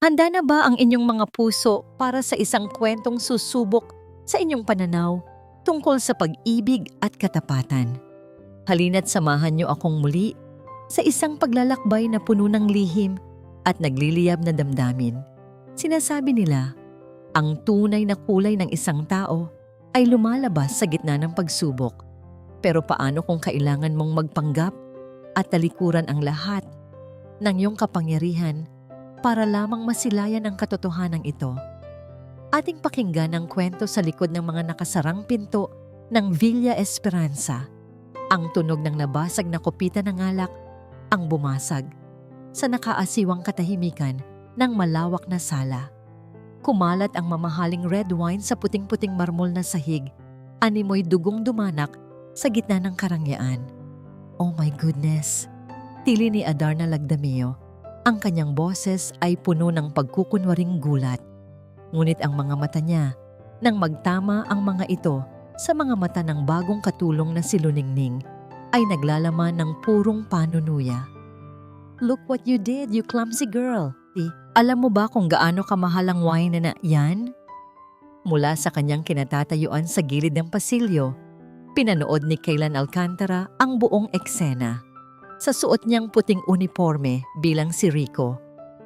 Handa na ba ang inyong mga puso para sa isang kwentong susubok sa inyong pananaw tungkol sa pag-ibig at katapatan? Halina't samahan niyo akong muli sa isang paglalakbay na puno ng lihim at nagliliyab na damdamin. Sinasabi nila, ang tunay na kulay ng isang tao ay lumalabas sa gitna ng pagsubok. Pero paano kung kailangan mong magpanggap at talikuran ang lahat ng iyong kapangyarihan para lamang masilayan ang katotohanan ito? Ating pakinggan ang kwento sa likod ng mga nakasarang pinto ng Villa Esperanza. Ang tunog ng nabasag na kopita ng alak ang bumasag sa nakaasiwang katahimikan ng malawak na sala. Kumalat ang mamahaling red wine sa puting-puting marmol na sahig. Animoy dugong dumanak sa gitna ng karangyaan. Oh my goodness! Tili ni Adarna Lagdameo. Ang kanyang boses ay puno ng pagkukunwaring gulat. Ngunit ang mga mata niya, nang magtama ang mga ito sa mga mata ng bagong katulong na si Luningning, ay naglalaman ng purong panunuya. Look what you did, you clumsy girl! Alam mo ba kung gaano kamahal ang wine na yan? Mula sa kanyang kinatatayuan sa gilid ng pasilyo, pinanood ni Kaylan Alcantara ang buong eksena. Sa suot niyang puting uniforme bilang si Rico,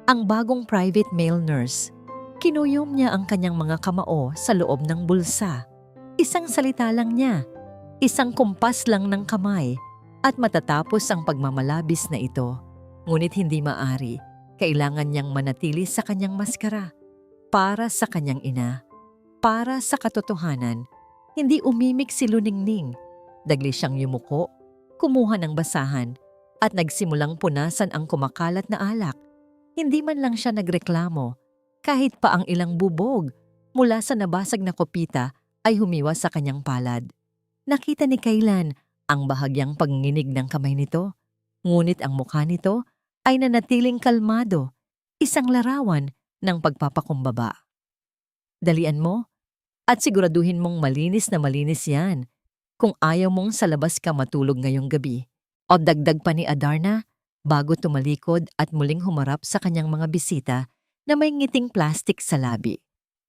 ang bagong private male nurse, kinuyom niya ang kanyang mga kamao sa loob ng bulsa. Isang salita lang niya, isang kumpas lang ng kamay, at matatapos ang pagmamalabis na ito. Ngunit hindi maari. Kailangan niyang manatili sa kanyang maskara para sa kanyang ina. Para sa katotohanan, hindi umimik si Luningning. Dagli siyang yumuko, kumuha ng basahan, at nagsimulang punasan ang kumakalat na alak. Hindi man lang siya nagreklamo, kahit pa ang ilang bubog mula sa nabasag na kopita ay humiwas sa kanyang palad. Nakita ni Kaylan ang bahagyang panginginig ng kamay nito, ngunit ang mukha nito ay nanatiling kalmado, isang larawan ng pagpapakumbaba. Dalian mo at siguraduhin mong malinis na malinis yan kung ayaw mong sa labas ka matulog ngayong gabi. O dagdag pa ni Adarna bago tumalikod at muling humarap sa kanyang mga bisita na may ngiting plastik sa labi.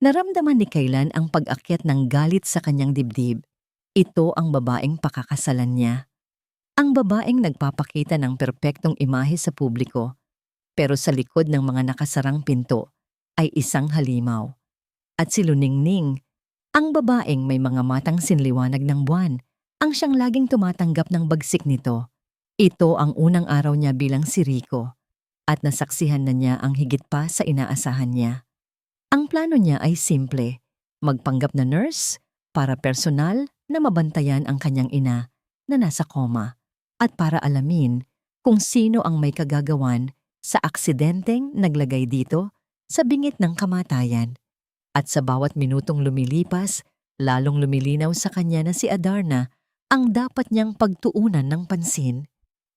Naramdaman ni Kaylan ang pag-akyat ng galit sa kanyang dibdib. Ito ang babaeng pakakasalan niya. Ang babaeng nagpapakita ng perpektong imahe sa publiko, pero sa likod ng mga nakasarang pinto ay isang halimaw. At si Luningning, ang babaeng may mga matang sinliwanag ng buwan, ang siyang laging tumatanggap ng bagsik nito. Ito ang unang araw niya bilang si Rico, at nasaksihan na niya ang higit pa sa inaasahan niya. Ang plano niya ay simple, magpanggap na nurse para personal na mabantayan ang kanyang ina na nasa koma. At para alamin kung sino ang may kagagawan sa aksidenteng naglagay dito sa bingit ng kamatayan. At sa bawat minutong lumilipas, lalong lumilinaw sa kanya na si Adarna ang dapat niyang pagtuunan ng pansin.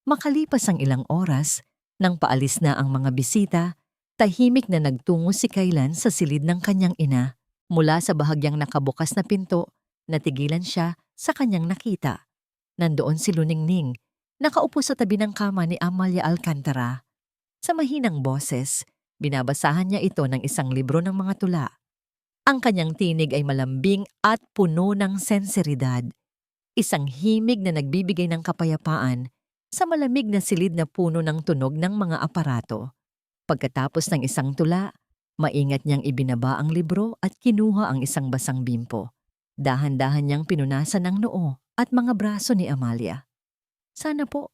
Makalipas ang ilang oras, nang paalis na ang mga bisita, tahimik na nagtungo si Kaylan sa silid ng kanyang ina. Mula sa bahagyang nakabukas na pinto, natigilan siya sa kanyang nakita. Nandoon si Luningning, nakaupo sa tabi ng kama ni Amalia Alcantara. Sa mahinang boses, binabasahan niya ito ng isang libro ng mga tula. Ang kanyang tinig ay malambing at puno ng senseridad. Isang himig na nagbibigay ng kapayapaan sa malamig na silid na puno ng tunog ng mga aparato. Pagkatapos ng isang tula, maingat niyang ibinaba ang libro at kinuha ang isang basang bimpo. Dahan-dahan niyang pinunasan ang noo at mga braso ni Amalia. Sana po,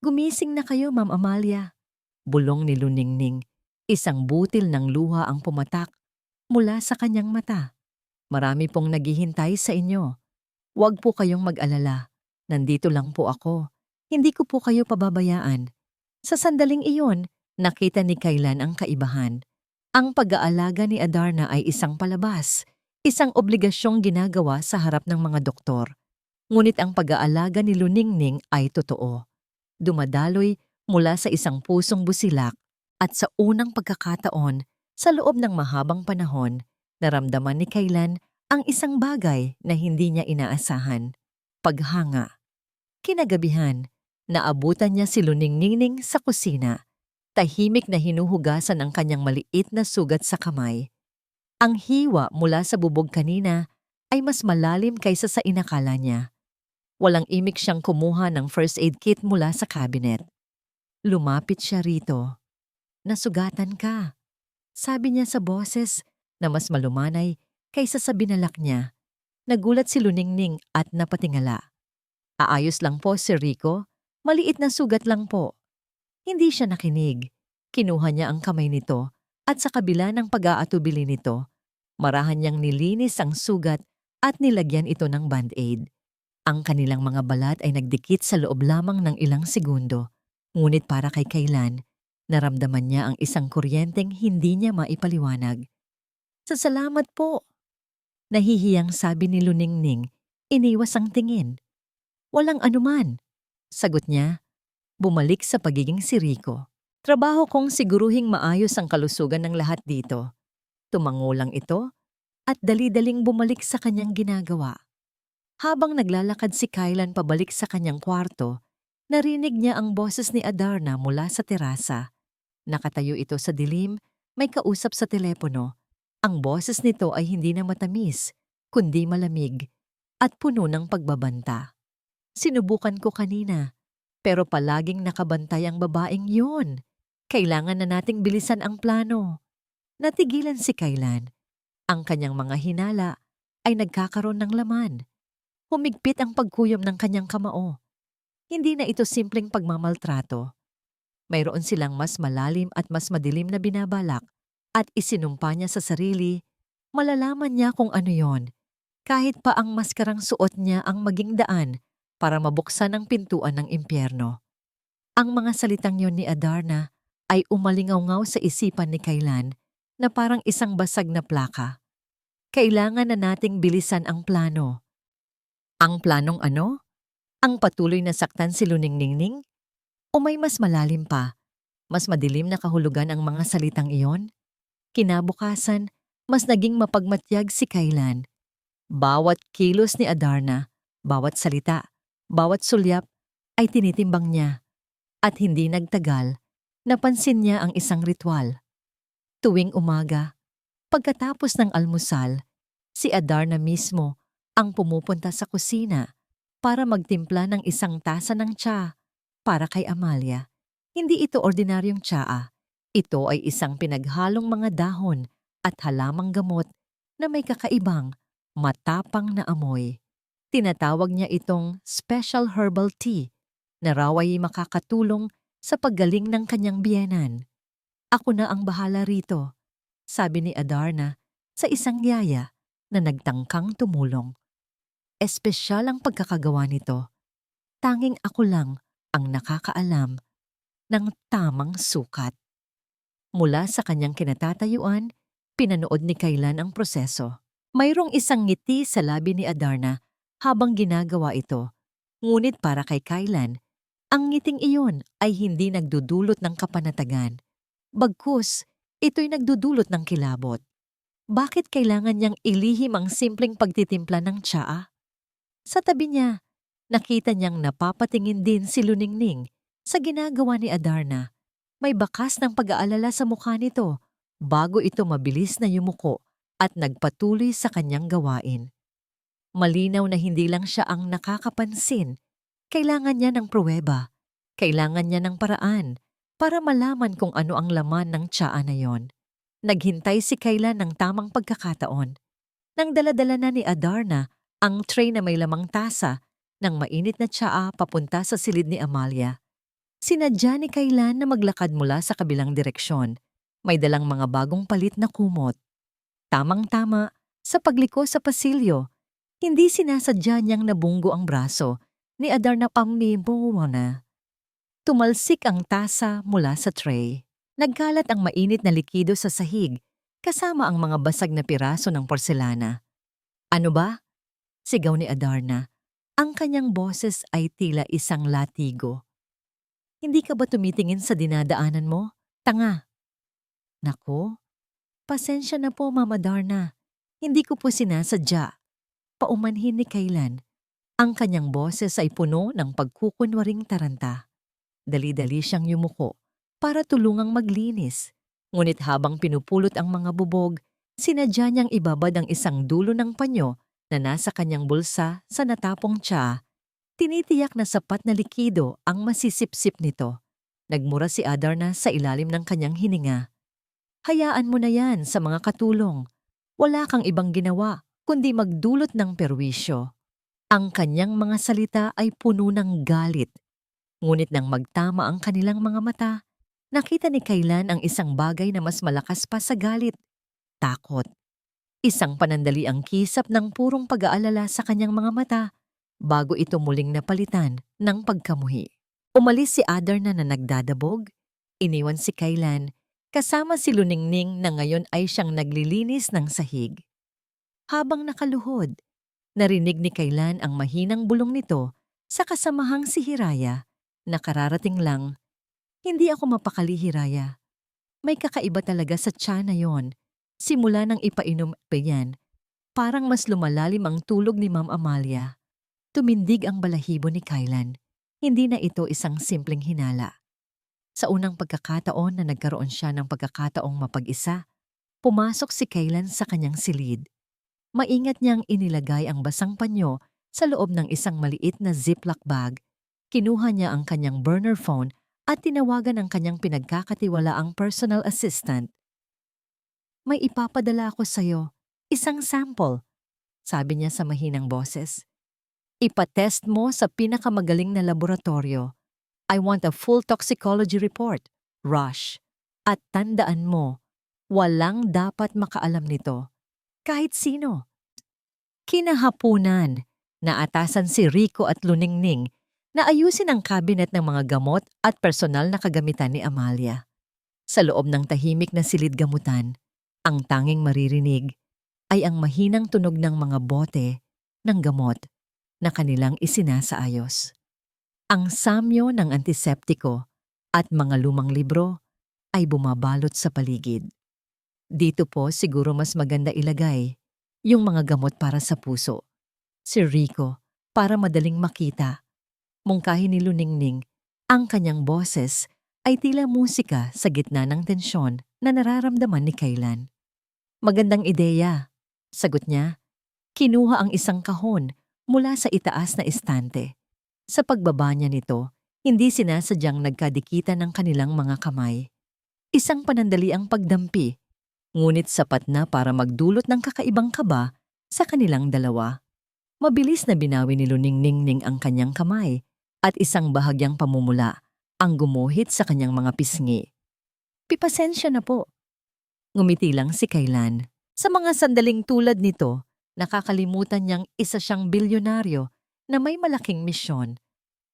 gumising na kayo, Ma'am Amalia. Bulong ni Luningning. Isang butil ng luha ang pumatak mula sa kanyang mata. Marami pong naghihintay sa inyo. Huwag po kayong mag-alala. Nandito lang po ako. Hindi ko po kayo pababayaan. Sa sandaling iyon, nakita ni Kaylan ang kaibahan. Ang pag-aalaga ni Adarna ay isang palabas, isang obligasyong ginagawa sa harap ng mga doktor. Ngunit ang pag-aalaga ni Luningning ay totoo. Dumadaloy mula sa isang pusong busilak at sa unang pagkakataon, sa loob ng mahabang panahon, naramdaman ni Kaylan ang isang bagay na hindi niya inaasahan. Paghanga. Kinagabihan, naabutan niya si Luningning sa kusina. Tahimik na hinuhugasan ang kanyang maliit na sugat sa kamay. Ang hiwa mula sa bubog kanina ay mas malalim kaysa sa inakala niya. Walang imik siyang kumuha ng first aid kit mula sa cabinet. Lumapit siya rito. "Nasugatan ka," sabi niya sa boses na mas malumanay kaysa sa binalak niya. Nagulat si Luningning at napatingala. "Aayos lang po, Sir Rico. Maliit na sugat lang po." Hindi siya nakinig. Kinuha niya ang kamay nito at sa kabila ng pag-aatubili nito, marahan niyang nilinis ang sugat at nilagyan ito ng band-aid. Ang kanilang mga balat ay nagdikit sa loob lamang ng ilang segundo. Ngunit para kay Kaylan, naramdaman niya ang isang kuryenteng hindi niya maipaliwanag. "Salamat po," nahihiyang sabi ni Luningning, iniwas ang tingin. "Walang anuman," sagot niya. Bumalik sa pagiging si Rico. "Trabaho kong siguruhing maayos ang kalusugan ng lahat dito." Tumango lang ito at dali-daling bumalik sa kanyang ginagawa. Habang naglalakad si Kaylan pabalik sa kanyang kwarto, narinig niya ang boses ni Adarna mula sa terasa. Nakatayo ito sa dilim, may kausap sa telepono. Ang boses nito ay hindi na matamis, kundi malamig at puno ng pagbabanta. "Sinubukan ko kanina, pero palaging nakabantay ang babaeng yun. Kailangan na nating bilisan ang plano." Natigilan si Kaylan. Ang kanyang mga hinala ay nagkakaroon ng laman. Humigpit ang pagkuyom ng kanyang kamao. Hindi na ito simpleng pagmamaltrato. Mayroon silang mas malalim at mas madilim na binabalak at isinumpa niya sa sarili, malalaman niya kung ano yon. Kahit pa ang maskarang suot niya ang maging daan para mabuksan ang pintuan ng impyerno. Ang mga salitang yon ni Adarna ay umalingaw-ngaw sa isipan ni Kaylan na parang isang basag na plaka. Kailangan na nating bilisan ang plano. Ang planong ano? Ang patuloy na saktan si Luningning? O may mas malalim pa, mas madilim na kahulugan ang mga salitang iyon? Kinabukasan, mas naging mapagmatyag si Kaylan. Bawat kilos ni Adarna, bawat salita, bawat sulyap ay tinitimbang niya. At hindi nagtagal, napansin niya ang isang ritual. Tuwing umaga, pagkatapos ng almusal, si Adarna mismo ang pumupunta sa kusina para magtimpla ng isang tasa ng tsa para kay Amalia. Hindi ito ordinaryong tsaa. Ito ay isang pinaghalong mga dahon at halamang gamot na may kakaibang, matapang na amoy. Tinatawag niya itong special herbal tea na raw ay makakatulong sa paggaling ng kanyang biyenan. "Ako na ang bahala rito," sabi ni Adarna sa isang yaya na nagtangkang tumulong. Espesyal ang pagkakagawa nito. Tanging ako lang ang nakakaalam ng tamang sukat. Mula sa kanyang kinatatayuan, pinanood ni Kaylan ang proseso. Mayroong isang ngiti sa labi ni Adarna habang ginagawa ito. Ngunit para kay Kaylan, ang ngiting iyon ay hindi nagdudulot ng kapanatagan. Bagkus, ito'y nagdudulot ng kilabot. Bakit kailangan niyang ilihim ang simpleng pagtitimpla ng tsaa? Sa tabi niya, nakita niyang napapatingin din si Luningning sa ginagawa ni Adarna. May bakas ng pag-aalala sa mukha nito bago ito mabilis na yumuko at nagpatuloy sa kanyang gawain. Malinaw na hindi lang siya ang nakakapansin. Kailangan niya ng pruweba. Kailangan niya ng paraan para malaman kung ano ang laman ng tsaa na yon. Naghintay si Kaylan ng tamang pagkakataon. Nang daladala na ni Adarna ang tray na may lamang tasa ng mainit na tsaa papunta sa silid ni Amalia. Sinadya ni Kaylan na maglakad mula sa kabilang direksyon. May dalang mga bagong palit na kumot. Tamang-tama, sa pagliko sa pasilyo, hindi sinasadya niyang nabunggo ang braso ni Adarna Pamimuna. Tumalsik ang tasa mula sa tray. Nagkalat ang mainit na likido sa sahig kasama ang mga basag na piraso ng porselana. "Ano ba?" sigaw ni Adarna. Ang kanyang boses ay tila isang latigo. "Hindi ka ba tumitingin sa dinadaanan mo? Tanga." "Naku, pasensya na po, Mama Darna. Hindi ko po sinasadya." Paumanhin ni Kaylan. Ang kanyang boses ay puno ng pagkukunwaring taranta. Dali-dali siyang yumuko, para tulungang maglinis. Ngunit habang pinupulot ang mga bubog, sinadya niyang ibabad ang isang dulo ng panyo na nasa kanyang bulsa sa natapong tsa. Tinitiyak na sapat na likido ang masisipsip nito. Nagmura si Adarna sa ilalim ng kanyang hininga. Hayaan mo na yan sa mga katulong. Wala kang ibang ginawa kundi magdulot ng perwisyo. Ang kanyang mga salita ay puno ng galit. Ngunit nang magtama ang kanilang mga mata, nakita ni Kaylan ang isang bagay na mas malakas pa sa galit. Takot. Isang panandaliang kisap ng purong pag-aalala sa kanyang mga mata bago ito muling napalitan ng pagkamuhi. Umalis si Adarna na nagdadabog. Iniwan si Kaylan kasama si Luningning na ngayon ay siyang naglilinis ng sahig. Habang nakaluhod, narinig ni Kaylan ang mahinang bulong nito sa kasamahang si Hiraya na kararating lang. Hindi ako mapakali, Hiraya. May kakaiba talaga sa tiyan na yon. Simula nang ipainom pa yan, parang mas lumalalim ang tulog ni Ma'am Amalia. Tumindig ang balahibo ni Kaylan. Hindi na ito isang simpleng hinala. Sa unang pagkakataon na nagkaroon siya ng pagkakataong mapag-isa, pumasok si Kaylan sa kanyang silid. Maingat niyang inilagay ang basang panyo sa loob ng isang maliit na ziplock bag. Kinuha niya ang kanyang burner phone at tinawagan ang kanyang pinagkakatiwalaang personal assistant. May ipapadala ako sa'yo, isang sample, sabi niya sa mahinang boses. Ipatest mo sa pinakamagaling na laboratorio. I want a full toxicology report, Rush. At tandaan mo, walang dapat makaalam nito. Kahit sino. Kinahapunan, naatasan si Rico at Luningning na ayusin ang kabinet ng mga gamot at personal na kagamitan ni Amalia. Sa loob ng tahimik na silid gamutan, ang tanging maririnig ay ang mahinang tunog ng mga bote ng gamot na kanilang isinasaayos. Ang samyo ng antiseptiko at mga lumang libro ay bumabalot sa paligid. Dito po siguro mas maganda ilagay yung mga gamot para sa puso. Si Rico, para madaling makita. Mungkahi ni Luningning, ang kanyang boses ay tila musika sa gitna ng tensyon na nararamdaman ni Kaylan. Magandang ideya, sagot niya. Kinuha ang isang kahon mula sa itaas na estante. Sa pagbaba niya nito, hindi sinasadyang nagkadikitan ng kanilang mga kamay. Isang panandaliang pagdampi, ngunit sapat na para magdulot ng kakaibang kaba sa kanilang dalawa. Mabilis na binawi ni Luningning ang kanyang kamay at isang bahagyang pamumula ang gumuhit sa kanyang mga pisngi. Pipasensya na po. Ngumiti lang si Kaylan. Sa mga sandaling tulad nito, nakakalimutan niyang isa siyang bilyonaryo na may malaking misyon.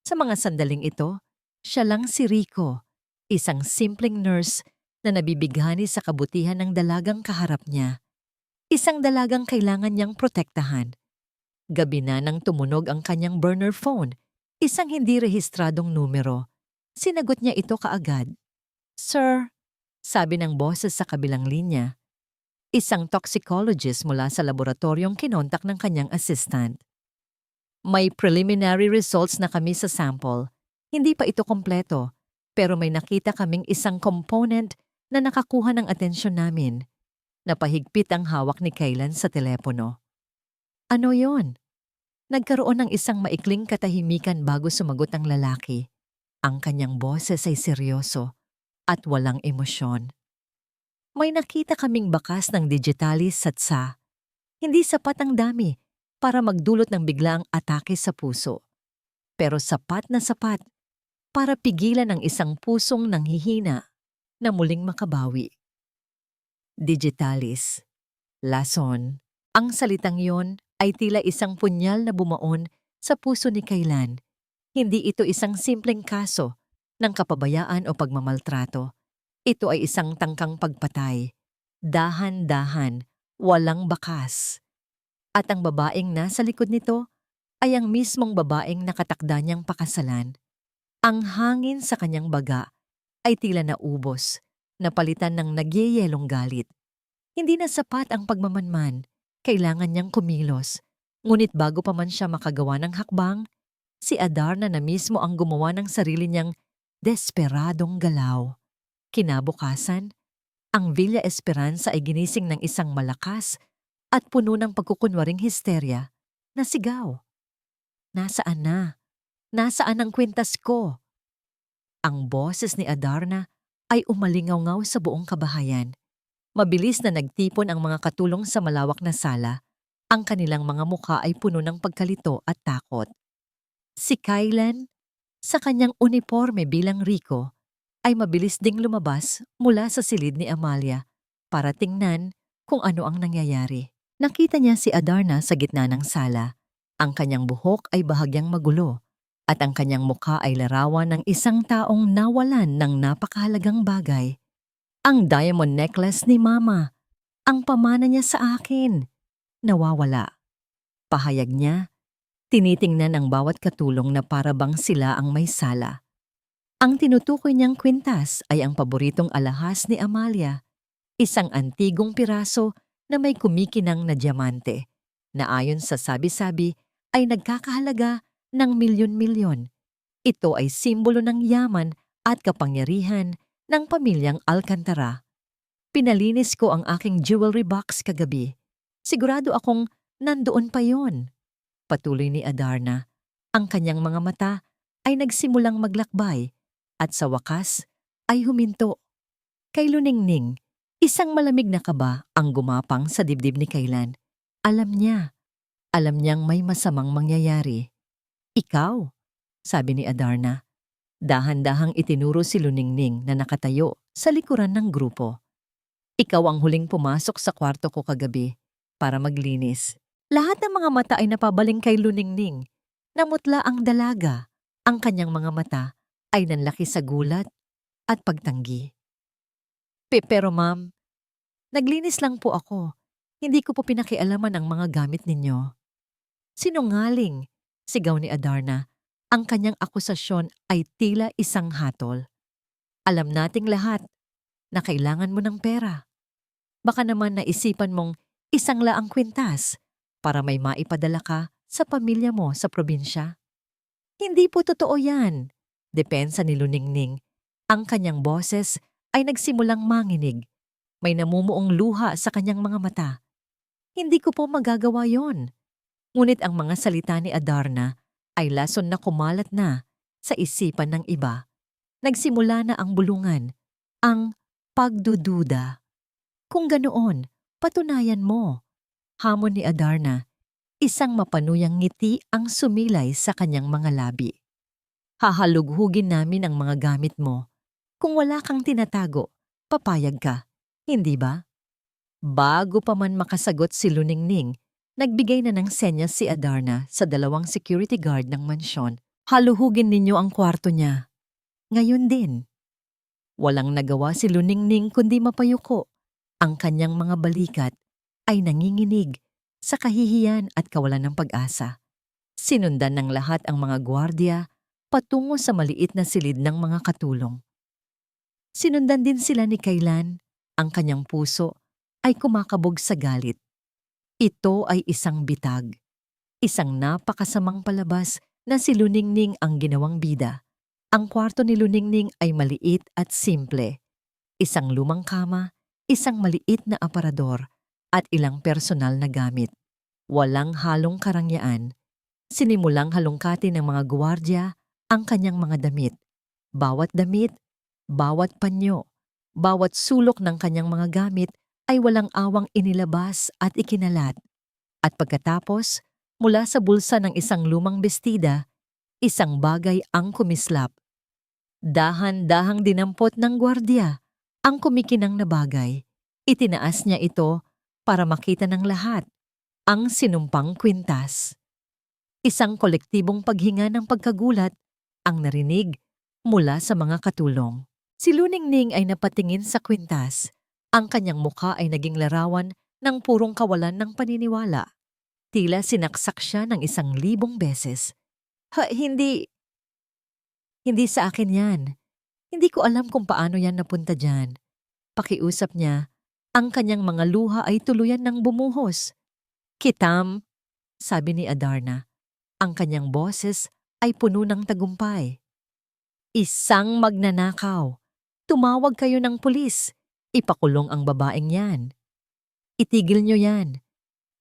Sa mga sandaling ito, siya lang si Rico, isang simpleng nurse na nabibighani sa kabutihan ng dalagang kaharap niya. Isang dalagang kailangan niyang protektahan. Gabi na nang tumunog ang kanyang burner phone, isang hindi rehistradong numero. Sinagot niya ito kaagad. Sir, sabi ng boses sa kabilang linya. Isang toxicologist mula sa laboratoryong kinontak ng kanyang assistant. May preliminary results na kami sa sample. Hindi pa ito kompleto, pero may nakita kaming isang component na nakakuha ng atensyon namin. Napahigpit ang hawak ni Kaylan sa telepono. Ano yon? Nagkaroon ng isang maikling katahimikan bago sumagot ang lalaki. Ang kanyang boses ay seryoso at walang emosyon. May nakita kaming bakas ng digitalis sa tsa. Hindi sapat ang dami para magdulot ng biglaang atake sa puso. Pero sapat na sapat para pigilan ang isang pusong nanghihina na muling makabawi. Digitalis. Lason. Ang salitang yon ay tila isang punyal na bumaon sa puso ni Kaylan. Hindi ito isang simpleng kaso ng kapabayaan o pagmamaltrato. Ito ay isang tangkang pagpatay. Dahan-dahan, walang bakas. At ang babaeng nasa likod nito ay ang mismong babaeng nakatakda niyang pakasalan. Ang hangin sa kanyang baga ay tila naubos, napalitan ng nagyeyelong galit. Hindi na sapat ang pagmamanman, kailangan niyang kumilos. Ngunit bago pa man siya makagawa ng hakbang, si Adarna na mismo ang gumawa ng sarili niyang desperadong galaw. Kinabukasan, ang Villa Esperanza ay ginising ng isang malakas at puno ng pagkukunwaring histerya na sigaw. Nasaan na? Nasaan ang kwintas ko? Ang boses ni Adarna ay umalingaw-ngaw sa buong kabahayan. Mabilis na nagtipon ang mga katulong sa malawak na sala. Ang kanilang mga mukha ay puno ng pagkalito at takot. Si Kailan, sa kanyang uniforme bilang Rico, ay mabilis ding lumabas mula sa silid ni Amalia para tingnan kung ano ang nangyayari. Nakita niya si Adarna sa gitna ng sala. Ang kanyang buhok ay bahagyang magulo at ang kanyang mukha ay larawan ng isang taong nawalan ng napakahalagang bagay. Ang diamond necklace ni Mama, ang pamana niya sa akin, nawawala. Pahayag niya, tinitingnan ang bawat katulong na para bang sila ang may sala. Ang tinutukoy niyang kwintas ay ang paboritong alahas ni Amalia, isang antigong piraso na may kumikinang na diamante, na ayon sa sabi-sabi ay nagkakahalaga ng milyon-milyon. Ito ay simbolo ng yaman at kapangyarihan ng pamilyang Alcantara. Pinalinis ko ang aking jewelry box kagabi. Sigurado akong nandoon pa yon. Patuloy ni Adarna. Ang kanyang mga mata ay nagsimulang maglakbay at sa wakas ay huminto. Kay Luningning, isang malamig na kaba ang gumapang sa dibdib ni Kailan. Alam niyang may masamang mangyayari. Ikaw, sabi ni Adarna. Dahan-dahang itinuro si Luningning na nakatayo sa likuran ng grupo. Ikaw ang huling pumasok sa kwarto ko kagabi para maglinis. Lahat ng mga mata ay napabaling kay Luningning. Namutla ang dalaga. Ang kanyang mga mata ay nanlaki sa gulat at pagtanggi. Pero ma'am, naglinis lang po ako. Hindi ko po pinakialaman ang mga gamit ninyo. Sinungaling, sigaw ni Adarna. Ang kanyang akusasyon ay tila isang hatol. Alam nating lahat na kailangan mo ng pera. Baka naman naisipan mong isang laang kwintas para may maipadala ka sa pamilya mo sa probinsya. Hindi po totoo yan, depensa ni Luningning. Ang kanyang boses ay nagsimulang manginig. May namumuong luha sa kanyang mga mata. Hindi ko po magagawa yon. Ngunit ang mga salita ni Adarna ay lason na kumalat na sa isipan ng iba. Nagsimula na ang bulungan, ang pagdududa. Kung ganoon, patunayan mo. Hamon ni Adarna, isang mapanuyang ngiti ang sumilay sa kanyang mga labi. Hahalughugin namin ang mga gamit mo. Kung wala kang tinatago, papayag ka, hindi ba? Bago pa man makasagot si Luningning, nagbigay na ng senyas si Adarna sa dalawang security guard ng mansyon. Haluhugin ninyo ang kwarto niya. Ngayon din. Walang nagawa si Luningning kundi mapayuko. Ang kanyang mga balikat ay nanginginig sa kahihiyan at kawalan ng pag-asa. Sinundan ng lahat ang mga gwardiya patungo sa maliit na silid ng mga katulong. Sinundan din sila ni Kailan. Ang kanyang puso ay kumakabog sa galit. Ito ay isang bitag. Isang napakasamang palabas na si Luningning ang ginawang bida. Ang kwarto ni Luningning ay maliit at simple. Isang lumang kama, isang maliit na aparador, at ilang personal na gamit. Walang halong karangyaan. Sinimulang halongkatin ng mga gwardiya ang kanyang mga damit. Bawat damit, bawat panyo, bawat sulok ng kanyang mga gamit ay walang awang inilabas at ikinalat. At pagkatapos, mula sa bulsa ng isang lumang bestida, isang bagay ang kumislap. Dahan-dahang dinampot ng gwardiya ang kumikinang na bagay. Itinaas niya ito para makita ng lahat ang sinumpang kwintas. Isang kolektibong paghinga ng pagkagulat ang narinig mula sa mga katulong. Si Luningning ay napatingin sa kwintas. Ang kanyang mukha ay naging larawan ng purong kawalan ng paniniwala. Tila sinaksak siya ng 1,000 beses. Hindi sa akin yan. Hindi ko alam kung paano yan napunta dyan. Pakiusap niya, ang kanyang mga luha ay tuluyan ng bumuhos. Kitam, sabi ni Adarna. Ang kanyang boses ay puno ng tagumpay. Isang magnanakaw. Tumawag kayo ng pulis. Ipakulong ang babaeng yan. Itigil nyo yan.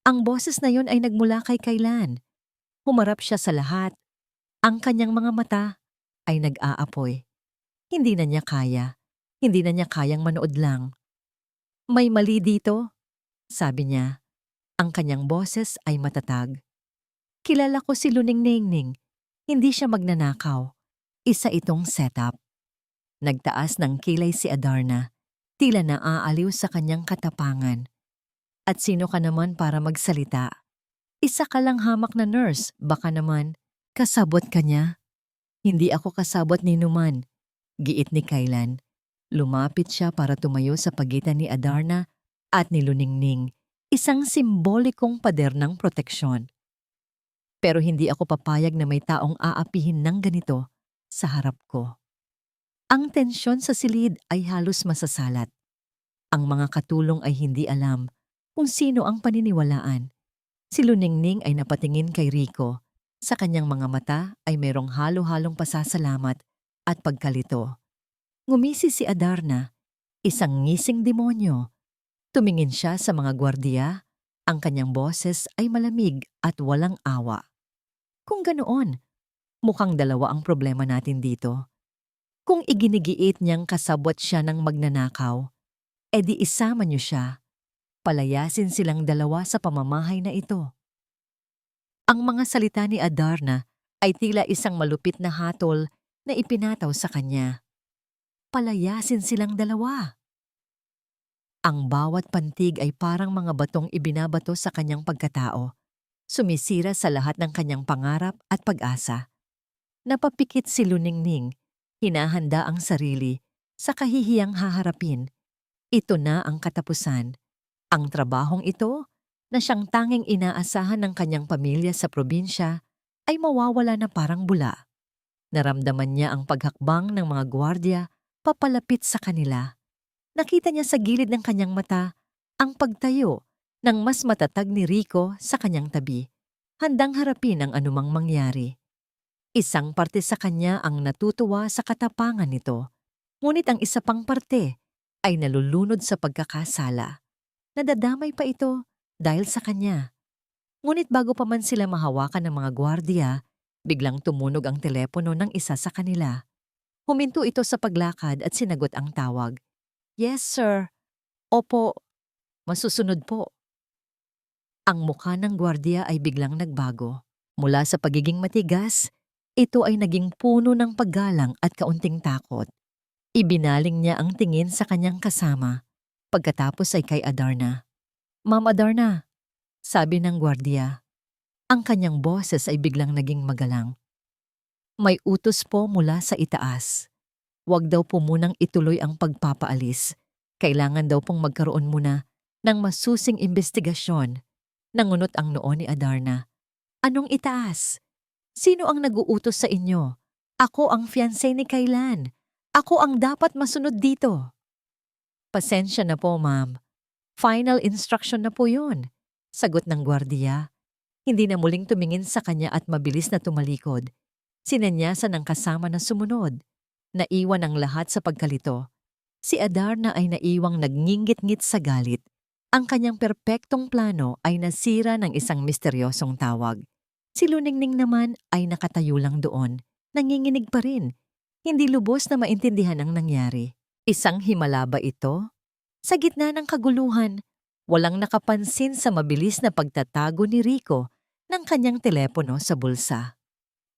Ang boses na yun ay nagmula kay Kaylan. Humarap siya sa lahat. Ang kanyang mga mata ay nag-aapoy. Hindi na niya kaya. Hindi na niya kayang manood lang. May mali dito, sabi niya. Ang kanyang boses ay matatag. Kilala ko si Luning Ningning. Hindi siya magnanakaw. Isa itong setup. Nagtaas ng kilay si Adarna. Tila naaaliw sa kanyang katapangan. At sino ka naman para magsalita? Isa ka lang hamak na nurse. Baka naman, kasabot ka niya? Hindi ako kasabot ni Numan. Giit ni Kaylan. Lumapit siya para tumayo sa pagitan ni Adarna at ni Luningning. Isang simbolikong pader ng proteksyon. Pero hindi ako papayag na may taong aapihin ng ganito sa harap ko. Ang tensyon sa silid ay halos masasalat. Ang mga katulong ay hindi alam kung sino ang paniniwalaan. Si Luningning ay napatingin kay Rico. Sa kanyang mga mata ay mayroong halo-halong pasasalamat at pagkalito. Ngumisi si Adarna, isang ngising demonyo. Tumingin siya sa mga gwardiya. Ang kanyang boses ay malamig at walang awa. Kung ganoon, mukhang dalawa ang problema natin dito. Kung iginigiit niyang kasabwat siya ng magnanakaw, edi isama niyo siya. Palayasin silang dalawa sa pamamahay na ito. Ang mga salita ni Adarna ay tila isang malupit na hatol na ipinataw sa kanya. Palayasin silang dalawa. Ang bawat pantig ay parang mga batong ibinabato sa kanyang pagkatao, sumisira sa lahat ng kanyang pangarap at pag-asa. Napapikit si Luningning, hinahanda ang sarili sa kahihiyang haharapin. Ito na ang katapusan. Ang trabahong ito, na siyang tanging inaasahan ng kanyang pamilya sa probinsya, ay mawawala na parang bula. Naramdaman niya ang paghakbang ng mga gwardiya papalapit sa kanila. Nakita niya sa gilid ng kanyang mata ang pagtayo ng mas matatag ni Rico sa kanyang tabi, handang harapin ang anumang mangyari. Isang parte sa kanya ang natutuwa sa katapangan nito, ngunit ang isa pang parte ay nalulunod sa pagkakasala. Nadadamay pa ito dahil sa kanya. Ngunit bago pa man sila mahawakan ng mga gwardiya, biglang tumunog ang telepono ng isa sa kanila. Huminto ito sa paglakad at sinagot ang tawag. Yes, sir. Opo. Masusunod po. Ang mukha ng gwardiya ay biglang nagbago. Mula sa pagiging matigas, ito ay naging puno ng paggalang at kaunting takot. Ibinaling niya ang tingin sa kanyang kasama. Pagkatapos ay kay Adarna. Ma'am Adarna, sabi ng gwardiya. Ang kanyang boses ay biglang naging magalang. May utos po mula sa itaas. Huwag daw po munang ituloy ang pagpapaalis. Kailangan daw pong magkaroon muna ng masusing investigasyon. Nangunot ang noo ni Adarna. Anong itaas? Sino ang nag-uutos sa inyo? Ako ang fiancé ni Kaylan. Ako ang dapat masunod dito. Pasensya na po, ma'am. Final instruction na po yun. Sagot ng gwardiya. Hindi na muling tumingin sa kanya at mabilis na tumalikod. Sinanyasan ng kasama na sumunod. Naiwan ang lahat sa pagkalito. Si Adarna ay naiwang nagnginggit-ngit sa galit. Ang kanyang perpektong plano ay nasira ng isang misteryosong tawag. Si Luningning naman ay nakatayo lang doon. Nanginginig pa rin. Hindi lubos na maintindihan ang nangyari. Isang himala ba ito? Sa gitna ng kaguluhan, walang nakapansin sa mabilis na pagtatago ni Rico ng kanyang telepono sa bulsa.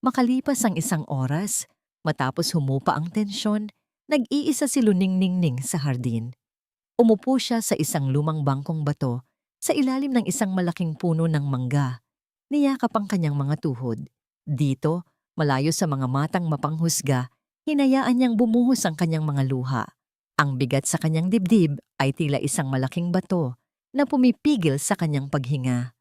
Makalipas ang isang oras, matapos humupa ang tensyon, nag-iisa si Luningning sa hardin. Umupo siya sa isang lumang bangkong bato sa ilalim ng isang malaking puno ng mangga. Niyakap ang kanyang mga tuhod. Dito, malayo sa mga matang mapanghusga, hinayaan niyang bumuhos ang kanyang mga luha. Ang bigat sa kanyang dibdib ay tila isang malaking bato na pumipigil sa kanyang paghinga.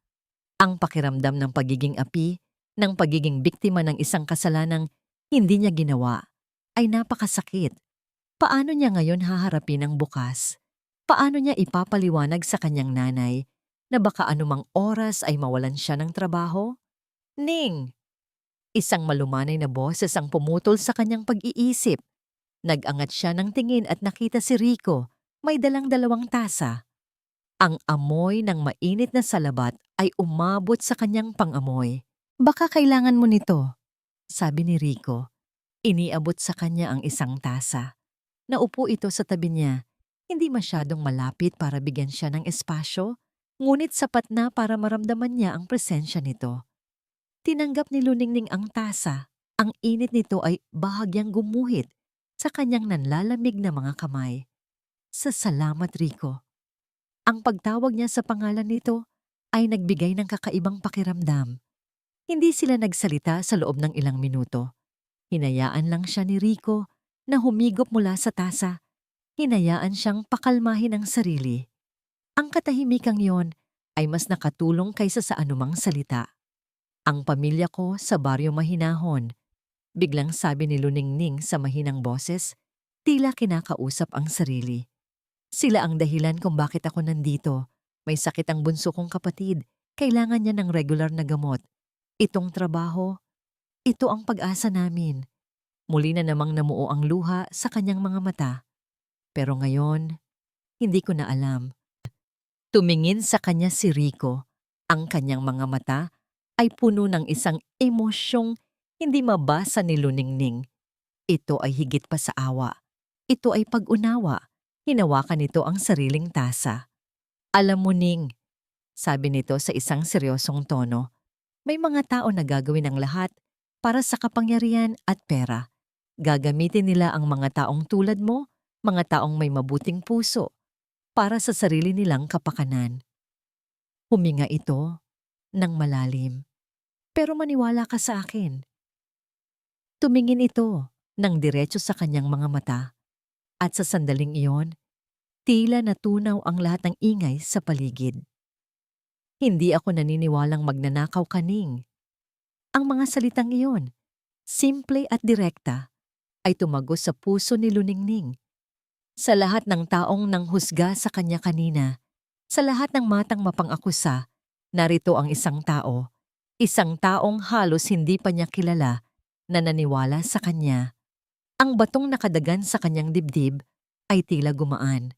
Ang pakiramdam ng pagiging api, ng pagiging biktima ng isang kasalanang hindi niya ginawa, ay napakasakit. Paano niya ngayon haharapin ang bukas? Paano niya ipapaliwanag sa kanyang nanay na baka anumang oras ay mawalan siya ng trabaho? Ning! Isang malumanay na boses ang pumutol sa kanyang pag-iisip. Nag-angat siya ng tingin at nakita si Rico, may dalang dalawang tasa. Ang amoy ng mainit na salabat ay umabot sa kanyang pangamoy. Baka kailangan mo nito, sabi ni Rico. Iniabot sa kanya ang isang tasa. Naupo ito sa tabi niya, hindi masyadong malapit para bigyan siya ng espasyo, ngunit sapat na para maramdaman niya ang presensya nito. Tinanggap ni Luningning ang tasa. Ang init nito ay bahagyang gumuhit sa kanyang nanlalamig na mga kamay. Salamat, Rico. Ang pagtawag niya sa pangalan nito ay nagbigay ng kakaibang pakiramdam. Hindi sila nagsalita sa loob ng ilang minuto. Hinayaan lang siya ni Rico na humigop mula sa tasa. Hinayaan siyang pakalmahin ang sarili. Ang katahimikang yon ay mas nakatulong kaysa sa anumang salita. Ang pamilya ko sa baryo mahinahon, biglang sabi ni Luningning sa mahinang boses, tila kinakausap ang sarili. Sila ang dahilan kung bakit ako nandito. May sakit ang bunso kong kapatid. Kailangan niya ng regular na gamot. Itong trabaho, ito ang pag-asa namin. Muli na namang namuo ang luha sa kanyang mga mata. Pero ngayon, hindi ko na alam. Tumingin sa kanya si Rico. Ang kanyang mga mata ay puno ng isang emosyong hindi mabasa ni Luningning. Ito ay higit pa sa awa. Ito ay pag-unawa. Hinawakan nito ang sariling tasa. Alam mo, Ning, sabi nito sa isang seryosong tono, may mga tao na gagawin ang lahat para sa kapangyarihan at pera. Gagamitin nila ang mga taong tulad mo, mga taong may mabuting puso, para sa sarili nilang kapakanan. Huminga ito ng malalim. Pero maniwala ka sa akin. Tumingin ito ng diretso sa kanyang mga mata. At sa sandaling iyon, tila natunaw ang lahat ng ingay sa paligid. Hindi ako naniniwalang magnanakaw ka, Ning. Ang mga salitang iyon, simple at direkta, ay tumagos sa puso ni Luningning. Sa lahat ng taong nanghusga sa kanya kanina, sa lahat ng matang mapang-akusa, narito ang isang taong halos hindi pa niya kilala na naniwala sa kanya. Ang batong nakadagan sa kanyang dibdib ay tila gumaan.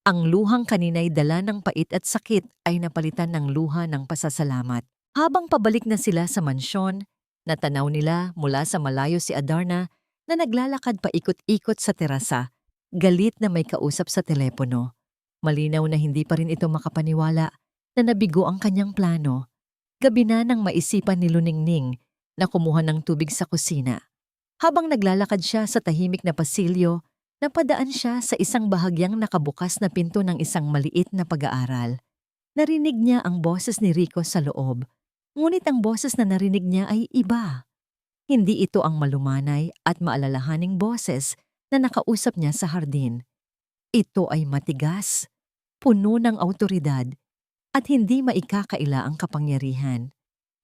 Ang luhang kanina'y dala ng pait at sakit ay napalitan ng luha ng pasasalamat. Habang pabalik na sila sa mansyon, natanaw nila mula sa malayo si Adarna na naglalakad paikot-ikot sa terasa, galit na may kausap sa telepono. Malinaw na hindi pa rin ito makapaniwala na nabigo ang kanyang plano. Gabi na nang maisipan ni Luningning na kumuha ng tubig sa kusina. Habang naglalakad siya sa tahimik na pasilyo, napadaan siya sa isang bahagyang nakabukas na pinto ng isang maliit na pag-aaral. Narinig niya ang boses ni Rico sa loob, ngunit ang boses na narinig niya ay iba. Hindi ito ang malumanay at maalalahaning boses na nakausap niya sa hardin. Ito ay matigas, puno ng awtoridad, at hindi maikakaila ang kapangyarihan.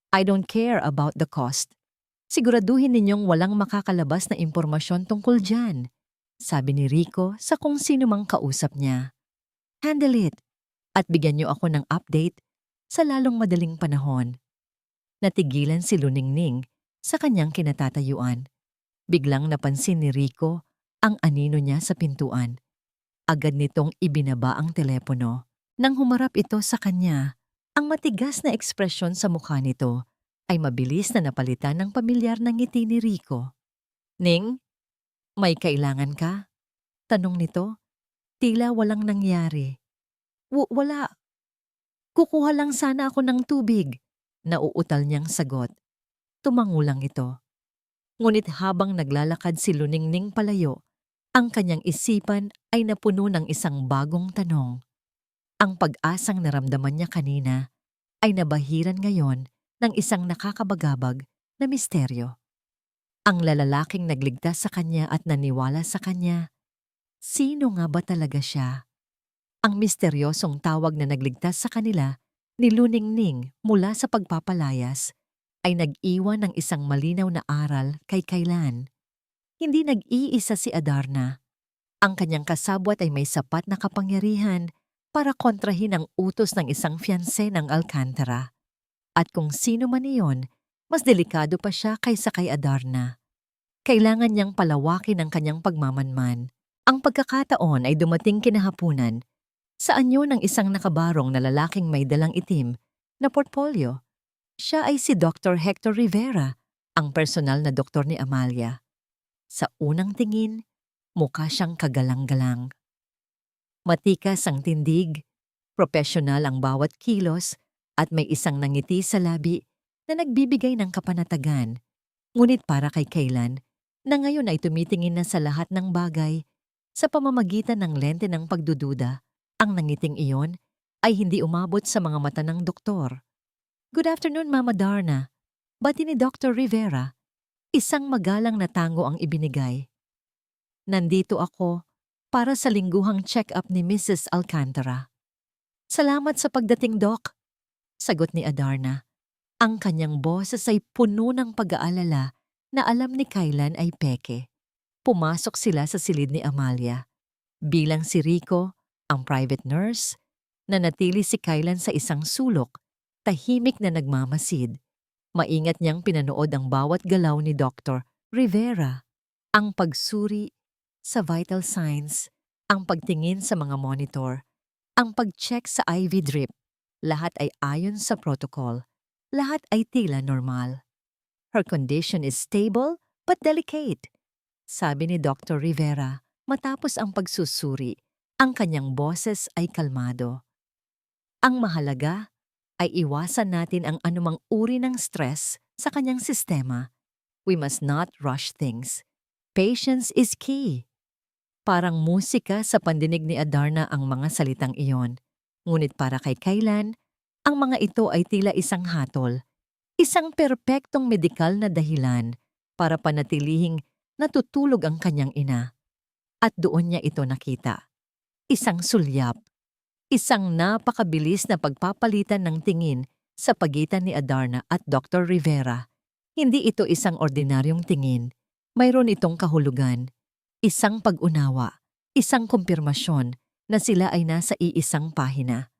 I don't care about the cost. Siguraduhin ninyong walang makakalabas na impormasyon tungkol dyan, sabi ni Rico sa kung sino mang kausap niya. Handle it at bigyan niyo ako ng update sa lalong madaling panahon. Natigilan si Luningning sa kanyang kinatatayuan. Biglang napansin ni Rico ang anino niya sa pintuan. Agad nitong ibinaba ang telepono. Nang humarap ito sa kanya, ang matigas na ekspresyon sa mukha nito ay mabilis na napalitan ng pamilyar na ngiti ni Rico. Ning, may kailangan ka? Tanong nito. Tila walang nangyari. Wala. Kukuha lang sana ako ng tubig. Nauutal niyang sagot. Tumangulang ito. Ngunit habang naglalakad si Luningning palayo, ang kanyang isipan ay napuno ng isang bagong tanong. Ang pag-asang naramdaman niya kanina ay nabahiran ngayon ng isang nakakabagabag na misteryo. Ang lalaking nagligtas sa kanya at naniwala sa kanya, sino nga ba talaga siya? Ang misteryosong tawag na nagligtas sa kanila ni Luningning mula sa pagpapalayas ay nag-iwan ng isang malinaw na aral kay Kailan. Hindi nag-iisa si Adarna. Ang kanyang kasabwat ay may sapat na kapangyarihan para kontrahin ang utos ng isang fiancé ng Alcantara. At kung sino man iyon, mas delikado pa siya kaysa kay Adarna. Kailangan niyang palawakin ang kanyang pagmamanman. Ang pagkakataon ay dumating kinahapunan sa anyo ng isang nakabarong na lalaking may dalang itim na portfolio. Siya ay si Dr. Hector Rivera, ang personal na doktor ni Amalia. Sa unang tingin, mukha siyang kagalang-galang. Matikas ang tindig, propesyonal ang bawat kilos, at may isang nangiti sa labi na nagbibigay ng kapanatagan. Ngunit para kay Kaylan, na ngayon ay tumitingin na sa lahat ng bagay sa pamamagitan ng lente ng pagdududa, ang nangiting iyon ay hindi umabot sa mga mata ng doktor. "Good afternoon, Mama Darna," bati ni Dr. Rivera. Isang magalang na tango ang ibinigay. "Nandito ako para sa lingguhang check-up ni Mrs. Alcantara." "Salamat sa pagdating, Doc," sagot ni Adarna. Ang kanyang boses ay puno ng pag-aalala na alam ni Kaylan ay peke. Pumasok sila sa silid ni Amalia. Bilang si Rico, ang private nurse, nanatili si Kaylan sa isang sulok, tahimik na nagmamasid. Maingat niyang pinanood ang bawat galaw ni Dr. Rivera. Ang pagsuri sa vital signs, ang pagtingin sa mga monitor, ang pag-check sa IV drip, lahat ay ayon sa protocol. Lahat ay tila normal. "Her condition is stable but delicate," sabi ni Dr. Rivera matapos ang pagsusuri. Ang kanyang boses ay kalmado. "Ang mahalaga ay iwasan natin ang anumang uri ng stress sa kanyang sistema. We must not rush things. Patience is key." Parang musika sa pandinig ni Adarna ang mga salitang iyon. Ngunit para kay Kaylan, ang mga ito ay tila isang hatol, isang perpektong medikal na dahilan para panatilihing natutulog ang kanyang ina. At doon niya ito nakita. Isang sulyap, isang napakabilis na pagpapalitan ng tingin sa pagitan ni Adarna at Dr. Rivera. Hindi ito isang ordinaryong tingin. Mayroon itong kahulugan, isang pag-unawa, isang kumpirmasyon na sila ay nasa iisang pahina.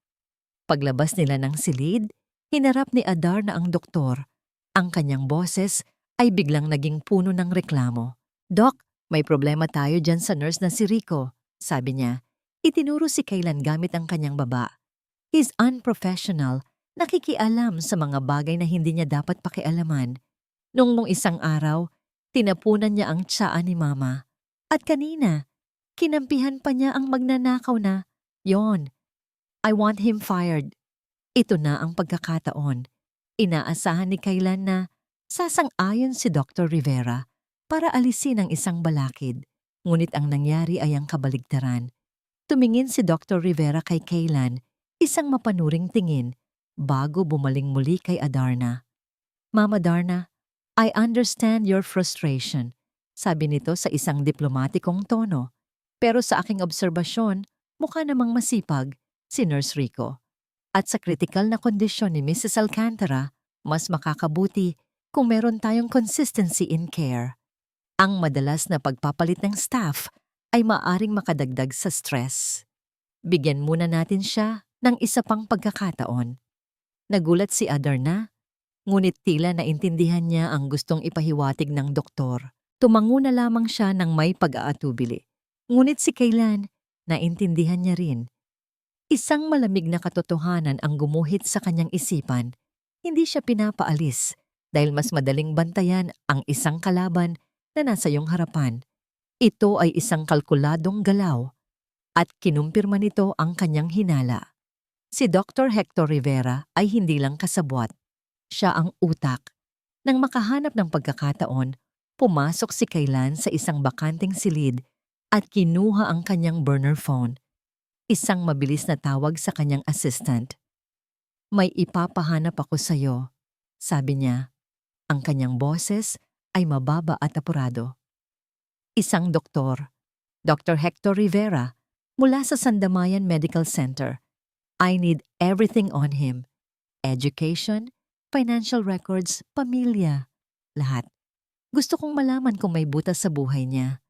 Paglabas nila ng silid, hinarap ni Adarna ang doktor. Ang kanyang boses ay biglang naging puno ng reklamo. "Doc, may problema tayo dyan sa nurse na si Rico," sabi niya. Itinuro si Kaylan gamit ang kanyang baba. "He's unprofessional, nakikialam sa mga bagay na hindi niya dapat pakialaman. Nung isang araw, tinapunan niya ang tsaa ni Mama. At kanina, kinampihan pa niya ang magnanakaw na, yon. I want him fired." Ito na ang pagkakataon. Inaasahan ni Kaylan na sasang-ayon si Dr. Rivera para alisin ang isang balakid. Ngunit ang nangyari ay ang kabaligtaran. Tumingin si Dr. Rivera kay Kaylan, isang mapanuring tingin, bago bumaling muli kay Adarna. "Mama Darna, I understand your frustration," sabi nito sa isang diplomatikong tono. "Pero sa aking obserbasyon, mukha namang masipag si Nurse Rico. At sa critical na kondisyon ni Mrs. Alcantara, mas makakabuti kung meron tayong consistency in care. Ang madalas na pagpapalit ng staff ay maaring makadagdag sa stress. Bigyan muna natin siya ng isa pang pagkakataon." Nagulat si Adarna, ngunit tila naintindihan niya ang gustong ipahiwatig ng doktor. Tumango na lamang siya ng may pag-aatubili. Ngunit si Kaylan, naintindihan niya rin. Isang malamig na katotohanan ang gumuhit sa kanyang isipan. Hindi siya pinapaalis dahil mas madaling bantayan ang isang kalaban na nasa iyong harapan. Ito ay isang kalkuladong galaw at kinumpirma nito ang kanyang hinala. Si Dr. Hector Rivera ay hindi lang kasabwat. Siya ang utak. Nang makahanap ng pagkakataon, pumasok si Kaylan sa isang bakanting silid at kinuha ang kanyang burner phone. Isang mabilis na tawag sa kanyang assistant. "May ipapahanap ako sa iyo," sabi niya. Ang kanyang boses ay mababa at apurado. Isang doktor, Dr. Hector Rivera, mula sa Sandamayan Medical Center. "I need everything on him. Education, financial records, pamilya, lahat. Gusto kong malaman kung may butas sa buhay niya.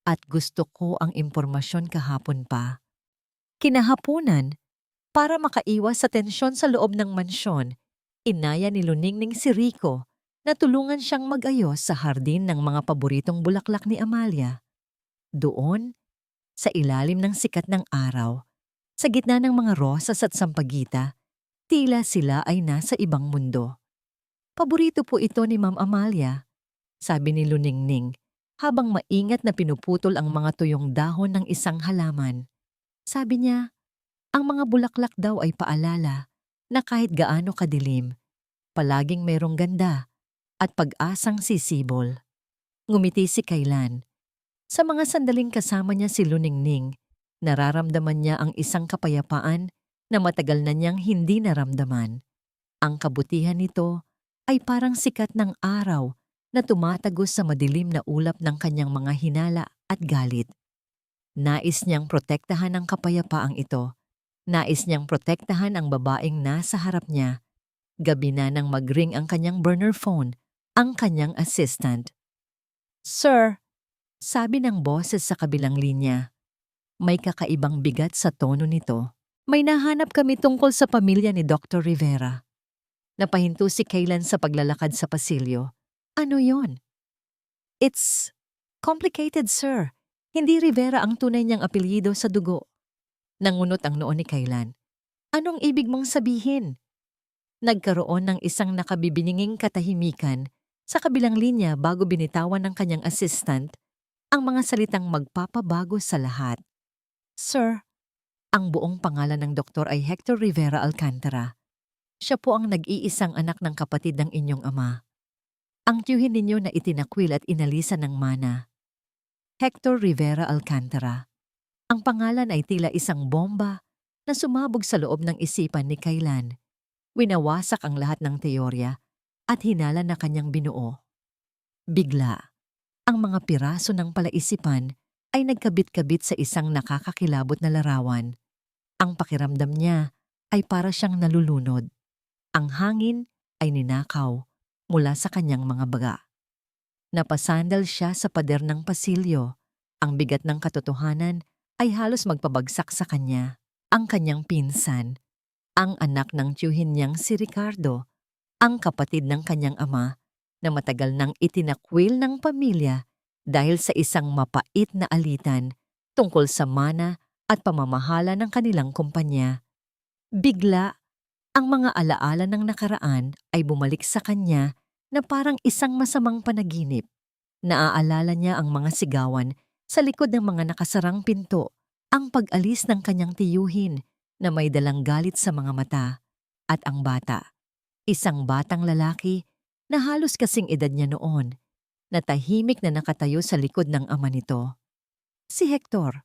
At gusto ko ang impormasyon kahapon pa." Kinahapunan, para makaiwas sa tensyon sa loob ng mansyon, inaya ni Luningning si Rico Natulungan siyang mag-ayos sa hardin ng mga paboritong bulaklak ni Amalia. Doon, sa ilalim ng sikat ng araw, sa gitna ng mga rosas at sampagita, tila sila ay nasa ibang mundo. Paborito po ito ni Ma'am Amalia, sabi ni Luningning, habang maingat na pinuputol ang mga tuyong dahon ng isang halaman. Sabi niya, ang mga bulaklak daw ay paalala na kahit gaano kadilim, palaging mayroong ganda at pag-asang sisibol. Ngumiti si Kaylan. Sa mga sandaling kasama niya si Luningning, nararamdaman niya ang isang kapayapaan na matagal na niyang hindi naramdaman. Ang kabutihan nito ay parang sikat ng araw na tumatagos sa madilim na ulap ng kanyang mga hinala at galit. Nais niyang protektahan ang kapayapaang ito. Nais niyang protektahan ang babaeng nasa harap niya. Gabi na nang mag-ring ang kanyang burner phone, ang kanyang assistant. "Sir," sabi ng boses sa kabilang linya. May kakaibang bigat sa tono nito. "May nahanap kami tungkol sa pamilya ni Dr. Rivera." Napahinto si Kaylan sa paglalakad sa pasilyo. "Ano yon?" "It's complicated, sir. Hindi Rivera ang tunay niyang apelyido sa dugo." Nangunot ang noo ni Kaylan. "Anong ibig mong sabihin?" Nagkaroon ng isang nakabibininging katahimikan sa kabilang linya bago binitawan ng kanyang assistant ang mga salitang magpapabago sa lahat. "Sir, ang buong pangalan ng doktor ay Hector Rivera Alcantara. Siya po ang nag-iisang anak ng kapatid ng inyong ama. Ang tiyuhin ninyo na itinakwil at inalisan ng mana. Hector Rivera Alcantara." Ang pangalan ay tila isang bomba na sumabog sa loob ng isipan ni Kaylan. Winawasak ang lahat ng teorya at hinala na kanyang binuo. Bigla, ang mga piraso ng palaisipan ay nagkabit-kabit sa isang nakakakilabot na larawan. Ang pakiramdam niya ay para siyang nalulunod. Ang hangin ay ninakaw mula sa kanyang mga baga. Napasandal siya sa pader ng pasilyo. Ang bigat ng katotohanan ay halos magpabagsak sa kanya. Ang kanyang pinsan, ang anak ng tiyuhin niyang si Ricardo, ang kapatid ng kanyang ama na matagal nang itinakwil ng pamilya dahil sa isang mapait na alitan tungkol sa mana at pamamahala ng kanilang kumpanya. Bigla, ang mga alaala ng nakaraan ay bumalik sa kanya na parang isang masamang panaginip. Naaalala niya ang mga sigawan sa likod ng mga nakasarang pinto, ang pag-alis ng kanyang tiyuhin na may dalang galit sa mga mata, at ang bata, isang batang lalaki na halos kasing edad niya noon, na tahimik na nakatayo sa likod ng ama nito. Si Hector,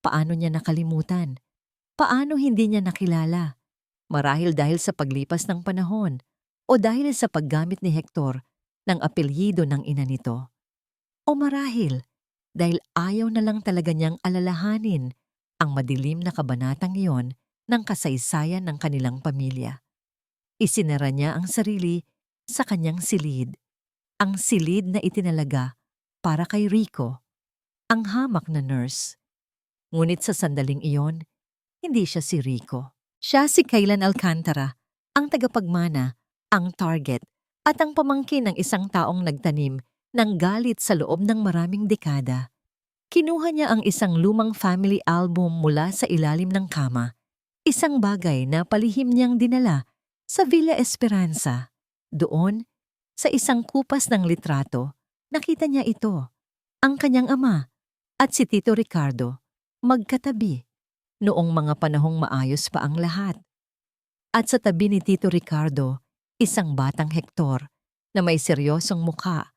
paano niya nakalimutan? Paano hindi niya nakilala? Marahil dahil sa paglipas ng panahon o dahil sa paggamit ni Hector ng apelyido ng ina nito. O marahil dahil ayaw na lang talaga niyang alalahanin ang madilim na kabanatang iyon ng kasaysayan ng kanilang pamilya. Isinara niya ang sarili sa kanyang silid, ang silid na itinalaga para kay Rico, ang hamak na nurse. Ngunit sa sandaling iyon, hindi siya si Rico. Siya si Kaylan Alcantara, ang tagapagmana, ang target, at ang pamangkin ng isang taong nagtanim ng galit sa loob ng maraming dekada. Kinuha niya ang isang lumang family album mula sa ilalim ng kama, isang bagay na palihim niyang dinala sa Villa Esperanza. Doon, sa isang kupas ng litrato, nakita niya ito, ang kanyang ama at si Tito Ricardo, magkatabi, noong mga panahong maayos pa ang lahat. At sa tabi ni Tito Ricardo, isang batang Hector na may seryosong mukha,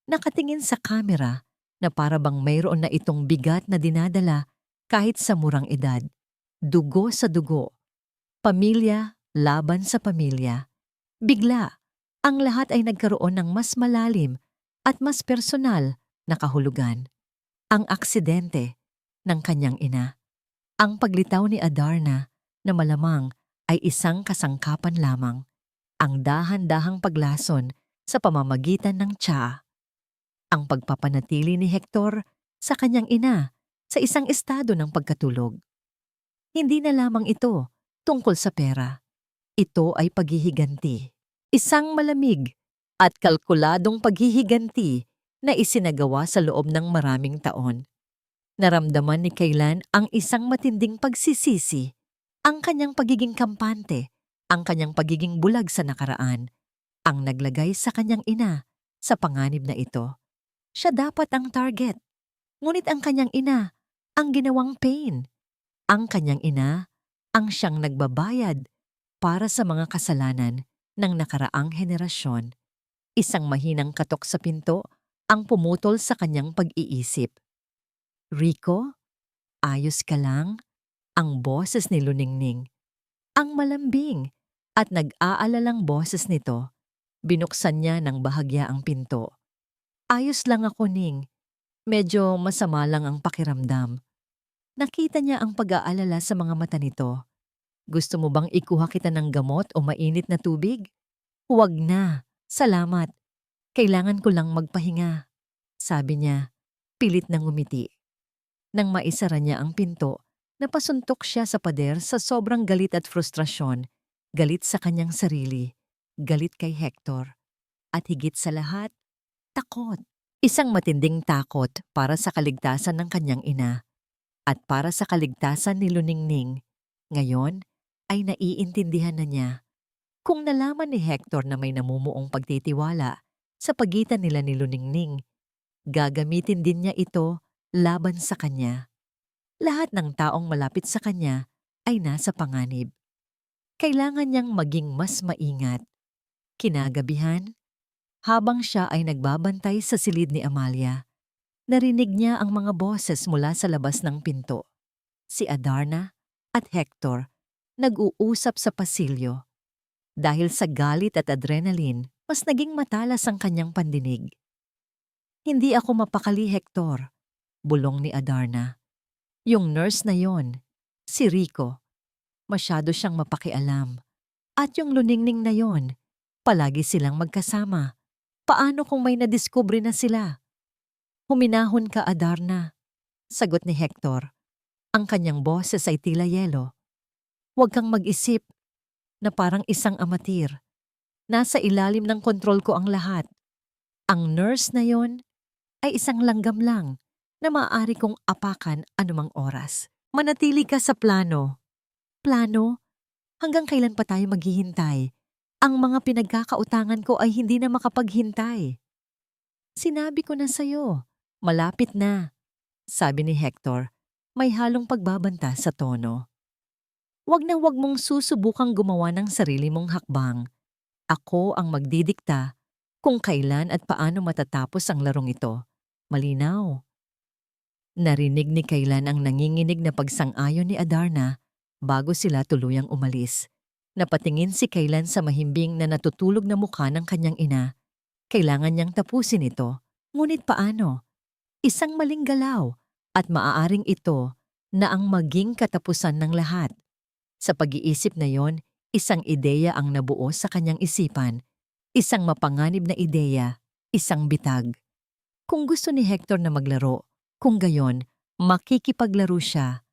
nakatingin sa kamera na para bang mayroon na itong bigat na dinadala kahit sa murang edad. Dugo sa dugo. Pamilya laban sa pamilya. Bigla, ang lahat ay nagkaroon ng mas malalim at mas personal na kahulugan. Ang aksidente ng kanyang ina. Ang paglitaw ni Adarna na malamang ay isang kasangkapan lamang. Ang dahan-dahang paglason sa pamamagitan ng tsaa. Ang pagpapanatili ni Hector sa kanyang ina sa isang estado ng pagkatulog. Hindi na lamang ito tungkol sa pera. Ito ay paghihiganti. Isang malamig at kalkuladong paghihiganti na isinagawa sa loob ng maraming taon. Naramdaman ni Kaylan ang isang matinding pagsisisi, ang kanyang pagiging kampante, ang kanyang pagiging bulag sa nakaraan, ang naglagay sa kanyang ina sa panganib na ito. Siya dapat ang target, ngunit ang kanyang ina ang ginawang pain. Ang kanyang ina ang siyang nagbabayad para sa mga kasalanan ng nakaraang henerasyon. Isang mahinang katok sa pinto ang pumutol sa kanyang pag-iisip. Rico, ayos ka lang? Ang boses ni Luningning. Ang malambing at nag-aalalang boses nito. Binuksan niya ng bahagya ang pinto. Ayos lang ako, Ning. Medyo masama lang ang pakiramdam. Nakita niya ang pag-aalala sa mga mata nito. Gusto mo bang ikuha kita ng gamot o mainit na tubig? Huwag na. Salamat. Kailangan ko lang magpahinga. Sabi niya, pilit na ngumiti. Nang maisara niya ang pinto, napasuntok siya sa pader sa sobrang galit at frustrasyon. Galit sa kanyang sarili, galit kay Hector, at higit sa lahat, takot. Isang matinding takot para sa kaligtasan ng kanyang ina at para sa kaligtasan ni Luningning. Ngayon ay naiintindihan na niya. Kung nalaman ni Hector na may namumuong pagtitiwala sa pagitan nila ni Luningning, gagamitin din niya ito laban sa kanya. Lahat ng taong malapit sa kanya ay nasa panganib. Kailangan niyang maging mas maingat. Kinagabihan, habang siya ay nagbabantay sa silid ni Amalia, narinig niya ang mga boses mula sa labas ng pinto. Si Adarna at Hector nag-uusap sa pasilyo. Dahil sa galit at adrenaline, mas naging matalas ang kanyang pandinig. Hindi ako mapakali, Hector, bulong ni Adarna. Yung nurse na yon, si Rico, masyado siyang mapakialam. At yung Luningning na yon, palagi silang magkasama. Paano kung may nadiskubre na sila? Huminahon ka, Adarna, sagot ni Hector. Ang kanyang boses ay tila yelo. Huwag kang mag-isip na parang isang amatir. Nasa ilalim ng kontrol ko ang lahat. Ang nurse na yon ay isang langgam lang na maaari kong apakan anumang oras. Manatili ka sa plano. Plano? Hanggang kailan pa tayo maghihintay? Ang mga pinagkakautangan ko ay hindi na makapaghintay. Sinabi ko na sa'yo, malapit na, sabi ni Hector, may halong pagbabanta sa tono. Huwag na huwag mong susubukang gumawa ng sarili mong hakbang. Ako ang magdidikta kung kailan at paano matatapos ang larong ito. Malinaw. Narinig ni Kaylan ang nanginginig na pagsang-ayon ni Adarna bago sila tuluyang umalis. Napatingin si Kaylan sa mahimbing na natutulog na mukha ng kanyang ina. Kailangan niyang tapusin ito. Ngunit paano? Isang maling galaw at maaaring ito na ang maging katapusan ng lahat. Sa pag-iisip na yon, isang ideya ang nabuo sa kanyang isipan. Isang mapanganib na ideya, isang bitag. Kung gusto ni Hector na maglaro, kung gayon, makikipaglaro siya.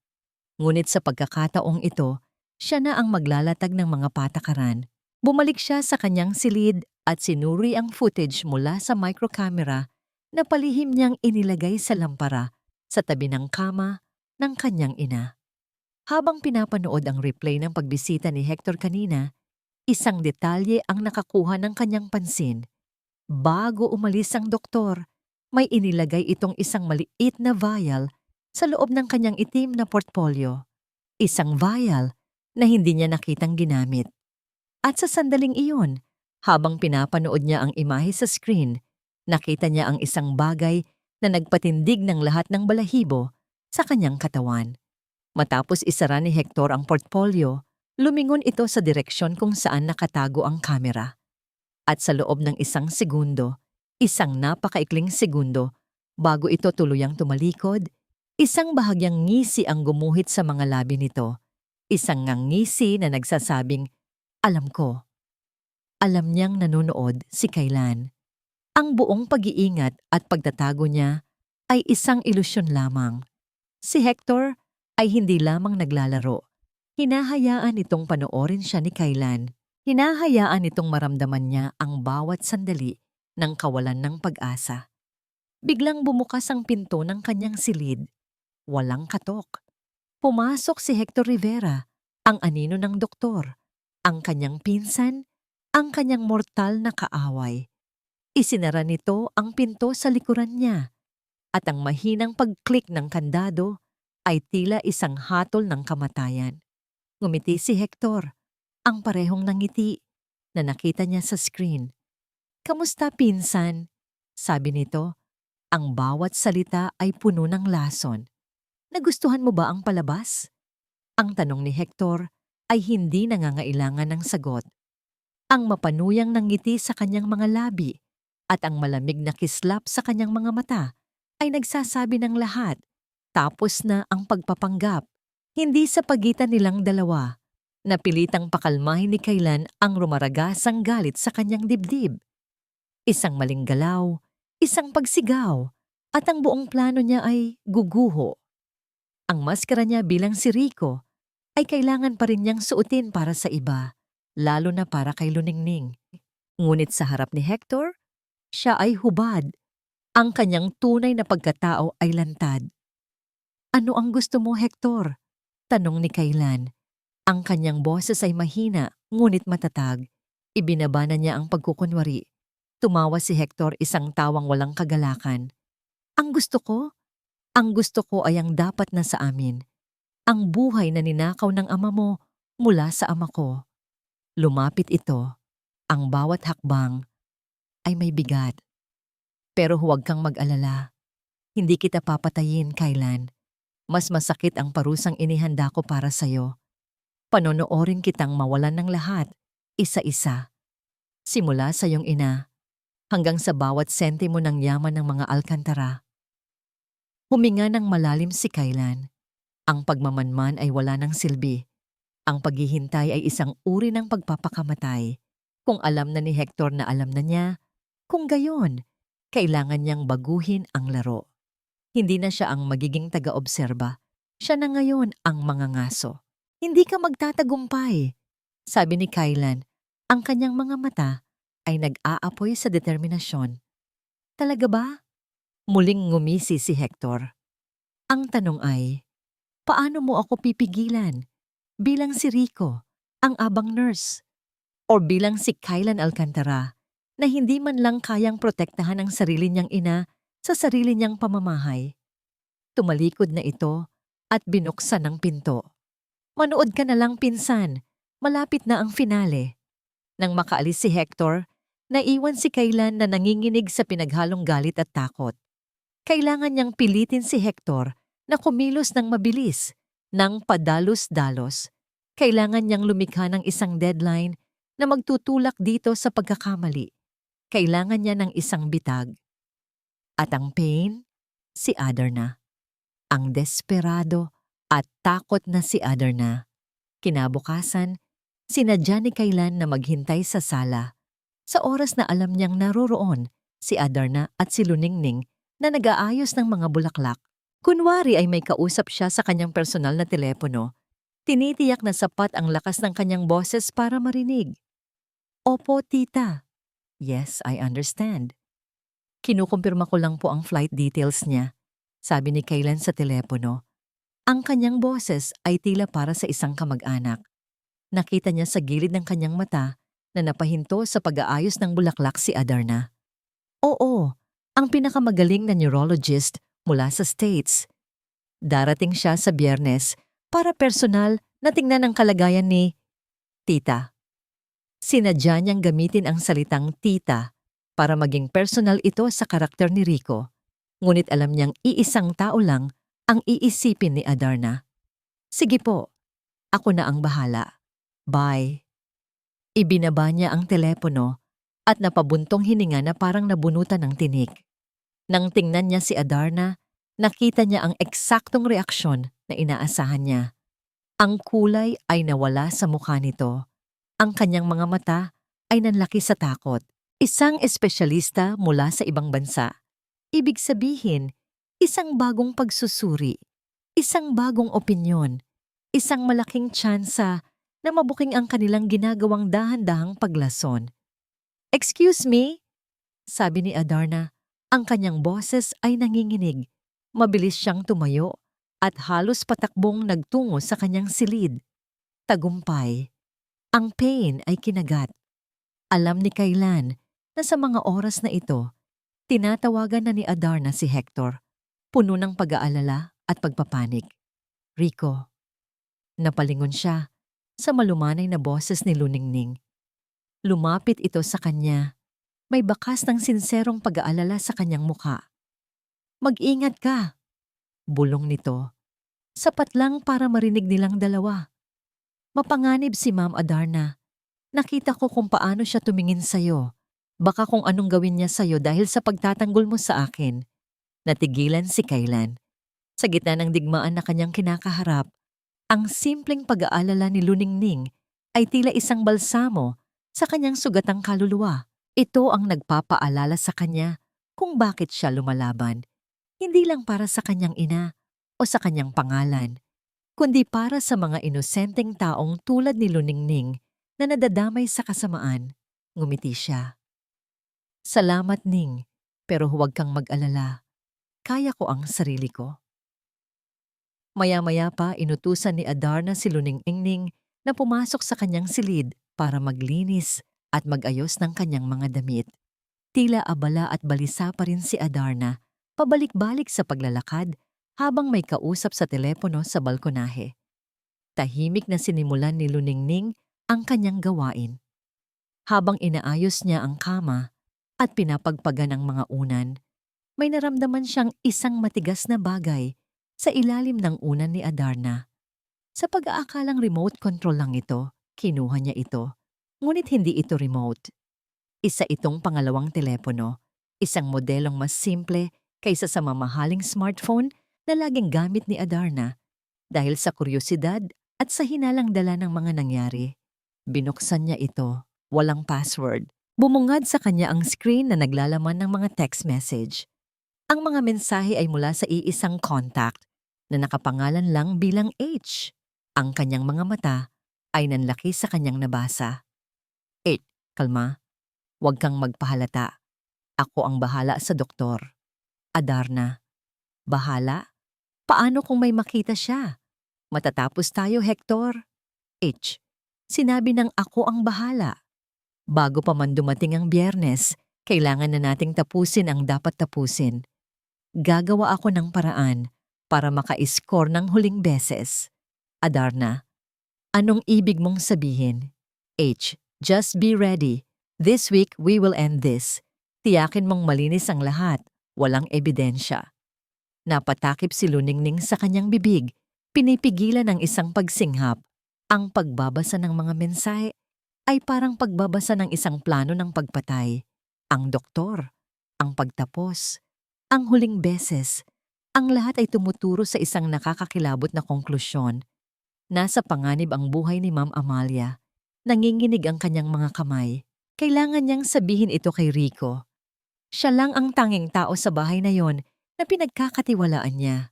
Ngunit sa pagkakataong ito, siya na ang maglalatag ng mga patakaran. Bumalik siya sa kanyang silid at sinuri ang footage mula sa microcamera na palihim niyang inilagay sa lampara sa tabi ng kama ng kanyang ina. Habang pinapanood ang replay ng pagbisita ni Hector kanina, isang detalye ang nakakuha ng kanyang pansin. Bago umalis ang doktor, may inilagay itong isang maliit na vial sa loob ng kanyang itim na portfolio. Isang vial na hindi niya nakitang ginamit. At sa sandaling iyon, habang pinapanood niya ang imahe sa screen, nakita niya ang isang bagay na nagpatindig ng lahat ng balahibo sa kanyang katawan. Matapos isara ni Hector ang portfolio, lumingon ito sa direksyon kung saan nakatago ang kamera. At sa loob ng isang segundo, isang napakaikling segundo, bago ito tuluyang tumalikod, isang bahagyang ngisi ang gumuhit sa mga labi nito. Isang ngisi na nagsasabing, alam ko. Alam niyang nanonood si Kaylan. Ang buong pag-iingat at pagtatago niya ay isang ilusyon lamang. Si Hector ay hindi lamang naglalaro. Hinahayaan itong panoorin siya ni Kaylan. Hinahayaan nitong maramdaman niya ang bawat sandali ng kawalan ng pag-asa. Biglang bumukas ang pinto ng kanyang silid. Walang katok. Pumasok si Hector Rivera, ang anino ng doktor, ang kanyang pinsan, ang kanyang mortal na kaaway. Isinara nito ang pinto sa likuran niya at ang mahinang pag-click ng kandado ay tila isang hatol ng kamatayan. Ngumiti si Hector, ang parehong nangiti na nakita niya sa screen. "Kamusta, pinsan?" Sabi nito, ang bawat salita ay puno ng lason. "Nagustuhan mo ba ang palabas?" Ang tanong ni Hector ay hindi nangangailangan ng sagot. Ang mapanuyang nangiti sa kanyang mga labi at ang malamig na kislap sa kanyang mga mata ay nagsasabi ng lahat. Tapos na ang pagpapanggap, hindi sa pagitan nilang dalawa. Napilitang pakalmahin ni Kaylan ang rumaragasang galit sa kanyang dibdib. Isang maling galaw, isang pagsigaw, at ang buong plano niya ay guguho. Ang maskara niya bilang si Rico ay kailangan pa rin niyang suotin para sa iba, lalo na para kay Luningning. Ngunit sa harap ni Hector, siya ay hubad. Ang kanyang tunay na pagkatao ay lantad. "Ano ang gusto mo, Hector?" tanong ni Kaylan. Ang kanyang boses ay mahina, ngunit matatag. Ibinaba na niya ang pagkukunwari. Tumawa si Hector, isang tawang walang kagalakan. "Ang gusto ko? Ang gusto ko ay ang dapat na sa amin. Ang buhay na ninakaw ng ama mo mula sa ama ko." Lumapit ito. Ang bawat hakbang ay may bigat. "Pero huwag kang mag-alala. Hindi kita papatayin, Kaylan. Mas masakit ang parusang inihanda ko para sa'yo. Panonoorin kitang mawalan ng lahat, isa-isa. Simula sa iyong ina, hanggang sa bawat sentimo ng yaman ng mga Alcantara." Huminga ng malalim si Kaylan. Ang pagmamanman ay wala ng silbi. Ang paghihintay ay isang uri ng pagpapakamatay. Kung alam na ni Hector na alam na niya, kung gayon, kailangan niyang baguhin ang laro. Hindi na siya ang magiging taga-obserba. Siya na ngayon ang mangangaso. "Hindi ka magtatagumpay," sabi ni Kaylan. Ang kanyang mga mata ay nag-aapoy sa determinasyon. "Talaga ba?" Muling ngumisi si Hector. Ang tanong ay, paano mo ako pipigilan? Bilang si Rico, ang abang nurse? O bilang si Kaylan Alcantara, na hindi man lang kayang protektahan ang sarili niyang ina sa sarili niyang pamamahay? Tumalikod na ito at binuksan ang pinto. "Manood ka na lang, pinsan. Malapit na ang finale." Nang makaalis si Hector, naiwan si Kaylan na nanginginig sa pinaghalong galit at takot. Kailangan niyang pilitin si Hector na kumilos ng mabilis, ng padalos-dalos. Kailangan niyang lumikha ng isang deadline na magtutulak dito sa pagkakamali. Kailangan niya ng isang bitag. At ang pain, si Adarna. Ang desperado at takot na si Adarna. Kinabukasan, sinadya ni Kaylan na maghintay sa sala. Sa oras na alam niyang naroroon si Adarna at si Luningning na nag-aayos ng mga bulaklak. Kunwari ay may kausap siya sa kanyang personal na telepono. Tinitiyak na sapat ang lakas ng kanyang boses para marinig. "Opo, tita." "Yes, I understand." "Kinukumpirma ko lang po ang flight details niya," sabi ni Kaylan sa telepono. Ang kanyang boses ay tila para sa isang kamag-anak. Nakita niya sa gilid ng kanyang mata na napahinto sa pag-aayos ng bulaklak si Adarna. "Oo, ang pinakamagaling na neurologist mula sa States. Darating siya sa Biyernes para personal na tingnan ang kalagayan ni tita." Sinadya niyang gamitin ang salitang tita para maging personal ito sa karakter ni Rico. Ngunit alam niyang iisang tao lang ang iisipin ni Adarna. "Sige po, ako na ang bahala. Bye." Ibinaba niya ang telepono at napabuntong hininga na parang nabunutan ng tinik. Nang tingnan niya si Adarna, nakita niya ang eksaktong reaksyon na inaasahan niya. Ang kulay ay nawala sa mukha nito. Ang kanyang mga mata ay nanlaki sa takot. Isang espesyalista mula sa ibang bansa. Ibig sabihin, isang bagong pagsusuri, isang bagong opinyon, isang malaking tsansa na mabuking ang kanilang ginagawang dahan-dahang paglason. "Excuse me?" sabi ni Adarna. Ang kanyang boses ay nanginginig. Mabilis siyang tumayo at halos patakbong nagtungo sa kanyang silid. Tagumpay. Ang pain ay kinagat. Alam ni Kaylan na sa mga oras na ito, tinatawagan na ni Adarna si Hector, puno ng pag-aalala at pagpapanik. "Rico." Napalingon siya sa malumanay na boses ni Luningning. Lumapit ito sa kanya. May bakas ng sinserong pag-aalala sa kanyang muka. "Mag-ingat ka," bulong nito. Sapat lang para marinig nilang dalawa. "Mapanganib si Ma'am Adarna. Nakita ko kung paano siya tumingin sa'yo. Baka kung anong gawin niya sa'yo dahil sa pagtatanggol mo sa akin." Natigilan si Kaylan. Sa gitna ng digmaan na kanyang kinakaharap, ang simpleng pag-aalala ni Luningning ay tila isang balsamo sa kanyang sugatang kaluluwa. Ito ang nagpapaalala sa kanya kung bakit siya lumalaban. Hindi lang para sa kanyang ina o sa kanyang pangalan, kundi para sa mga inosenteng taong tulad ni Luningning na nadadamay sa kasamaan. Ngumiti siya. "Salamat, Ning, pero huwag kang mag-alala. Kaya ko ang sarili ko." Maya-maya pa inutusan ni Adarna si Luningning na pumasok sa kanyang silid para maglinis at mag-ayos ng kanyang mga damit. Tila abala at balisa pa rin si Adarna, pabalik-balik sa paglalakad habang may kausap sa telepono sa balkonahe. Tahimik na sinimulan ni Luningning ang kanyang gawain. Habang inaayos niya ang kama at pinapagpagan ang mga unan, may naramdaman siyang isang matigas na bagay sa ilalim ng unan ni Adarna. Sa pag-aakalang remote control lang ito, kinuha niya ito. Ngunit hindi ito remote. Isa itong pangalawang telepono, isang modelong mas simple kaysa sa mamahaling smartphone na laging gamit ni Adarna. Dahil sa kuryosidad at sa hinalang dala ng mga nangyari, binuksan niya ito, walang password. Bumungad sa kanya ang screen na naglalaman ng mga text message. Ang mga mensahe ay mula sa iisang contact na nakapangalan lang bilang H. Ang kanyang mga mata ay nanlaki sa kanyang nabasa. "H, kalma. Huwag kang magpahalata. Ako ang bahala sa doktor." "Adarna." "Bahala? Paano kung may makita siya? Matatapos tayo, Hector." "H, sinabi ng ako ang bahala. Bago pa man dumating ang Biyernes, kailangan na nating tapusin ang dapat tapusin. Gagawa ako ng paraan para maka-score ng huling beses." "Adarna, anong ibig mong sabihin?" "H, just be ready. This week we will end this. Tiyakin mong malinis ang lahat, walang ebidensya." Napatakip si Luningning sa kanyang bibig, pinipigilan ng isang pagsinghap. Ang pagbabasa ng mga mensahe ay parang pagbabasa ng isang plano ng pagpatay. Ang doktor, ang pagtapos, ang huling beses, ang lahat ay tumuturo sa isang nakakakilabot na konklusyon. Nasa panganib ang buhay ni Ma'am Amalia. Nanginginig ang kanyang mga kamay. Kailangan niyang sabihin ito kay Rico. Siya lang ang tanging tao sa bahay na yon na pinagkakatiwalaan niya.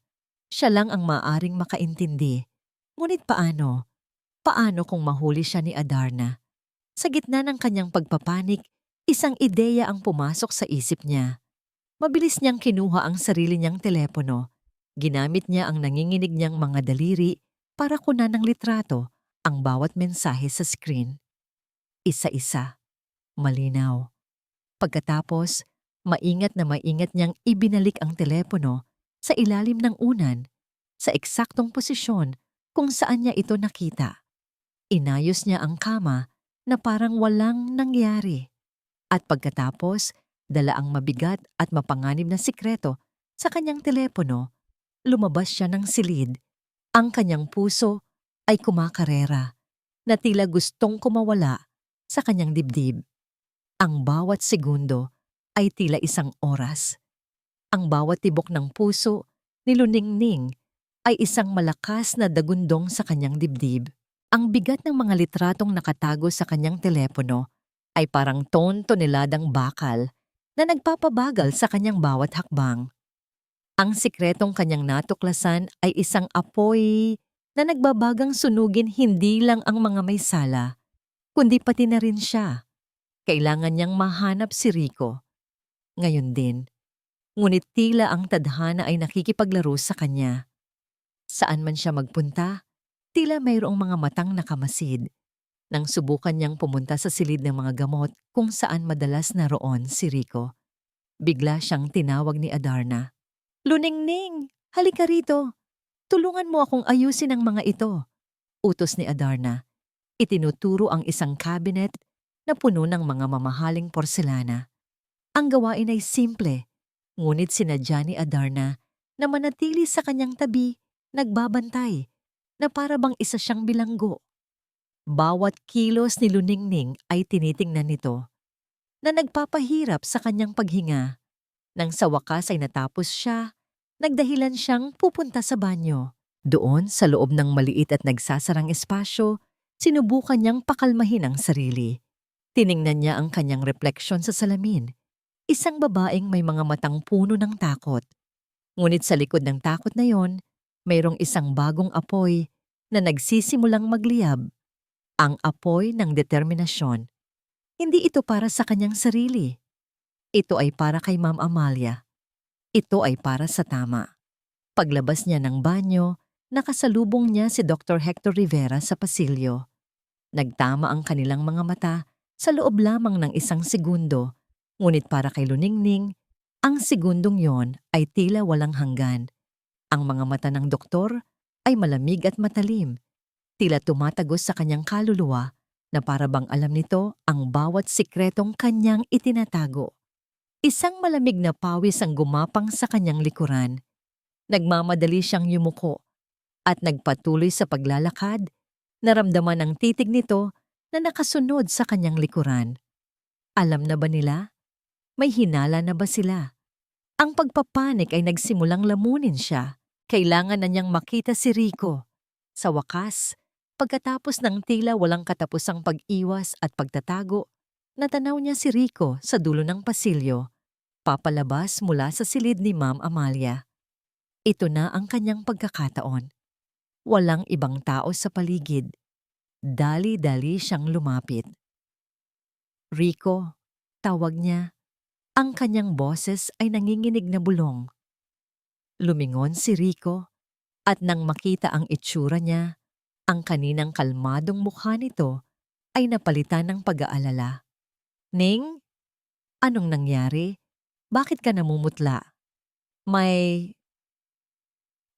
Siya lang ang maaring makaintindi. Ngunit paano? Paano kung mahuli siya ni Adarna? Sa gitna ng kanyang pagpapanik, isang ideya ang pumasok sa isip niya. Mabilis niyang kinuha ang sarili niyang telepono. Ginamit niya ang nanginginig niyang mga daliri para kunan ng litrato ang bawat mensahe sa screen. Isa-isa. Malinaw. Pagkatapos, maingat niyang ibinalik ang telepono sa ilalim ng unan, sa eksaktong posisyon kung saan niya ito nakita. Inayos niya ang kama na parang walang nangyari. At pagkatapos, dala ang mabigat at mapanganib na sikreto sa kanyang telepono, lumabas siya ng silid. Ang kanyang puso ay kumakarera, na tila gustong kumawala sa kanyang dibdib. Ang bawat segundo ay tila isang oras. Ang bawat tibok ng puso ni Luningning ay isang malakas na dagundong sa kanyang dibdib. Ang bigat ng mga litratong nakatago sa kanyang telepono ay parang ton-toneladang bakal na nagpapabagal sa kanyang bawat hakbang. Ang sikretong kanyang natuklasan ay isang apoy na nagbabagang sunugin hindi lang ang mga may sala, kundi pati na rin siya. Kailangan niyang mahanap si Rico. Ngayon din, ngunit tila ang tadhana ay nakikipaglaro sa kanya. Saan man siya magpunta, tila mayroong mga matang nakamasid. Nang subukan niyang pumunta sa silid ng mga gamot kung saan madalas naroon si Rico, bigla siyang tinawag ni Adarna. "Luningning, halika rito. Tulungan mo akong ayusin ang mga ito." Utos ni Adarna. Itinuturo ang isang cabinet na puno ng mga mamahaling porselana. Ang gawain ay simple, ngunit sinadya ni Adarna na manatili sa kanyang tabi, nagbabantay, na para bang isa siyang bilanggo. Bawat kilos ni Luningning ay tinitingnan nito, na nagpapahirap sa kanyang paghinga. Nang sa wakas ay natapos siya, nagdahilan siyang pupunta sa banyo. Doon sa loob ng maliit at nagsasarang espasyo, sinubukan niyang pakalmahin ang sarili. Tiningnan niya ang kanyang refleksyon sa salamin. Isang babaeng may mga matang puno ng takot. Ngunit sa likod ng takot na yon, mayroong isang bagong apoy na nagsisimulang magliyab. Ang apoy ng determinasyon. Hindi ito para sa kanyang sarili. Ito ay para kay Ma'am Amalia. Ito ay para sa tama. Paglabas niya ng banyo, nakasalubong niya si Dr. Hector Rivera sa pasilyo. Nagtama ang kanilang mga mata sa loob lamang ng isang segundo. Ngunit para kay Luningning, ang segundong yon ay tila walang hanggan. Ang mga mata ng doktor ay malamig at matalim. Tila tumatagos sa kanyang kaluluwa na para bang alam nito ang bawat sikretong kanyang itinatago. Isang malamig na pawis ang gumapang sa kanyang likuran. Nagmamadali siyang yumuko at nagpatuloy sa paglalakad. Naramdaman ang titig nito na nakasunod sa kanyang likuran. Alam na ba nila? May hinala na ba sila? Ang pagpapanik ay nagsimulang lamunin siya. Kailangan na niyang makita si Rico. Sa wakas, pagkatapos ng tila walang katapusang pag-iwas at pagtatago, natanaw niya si Rico sa dulo ng pasilyo, papalabas mula sa silid ni Ma'am Amalia. Ito na ang kanyang pagkakataon. Walang ibang tao sa paligid. Dali-dali siyang lumapit. "Rico," tawag niya. Ang kanyang boses ay nanginginig na bulong. Lumingon si Rico at nang makita ang itsura niya, ang kaninang kalmadong mukha nito ay napalitan ng pag-aalala. "Ning, anong nangyari? Bakit ka namumutla? May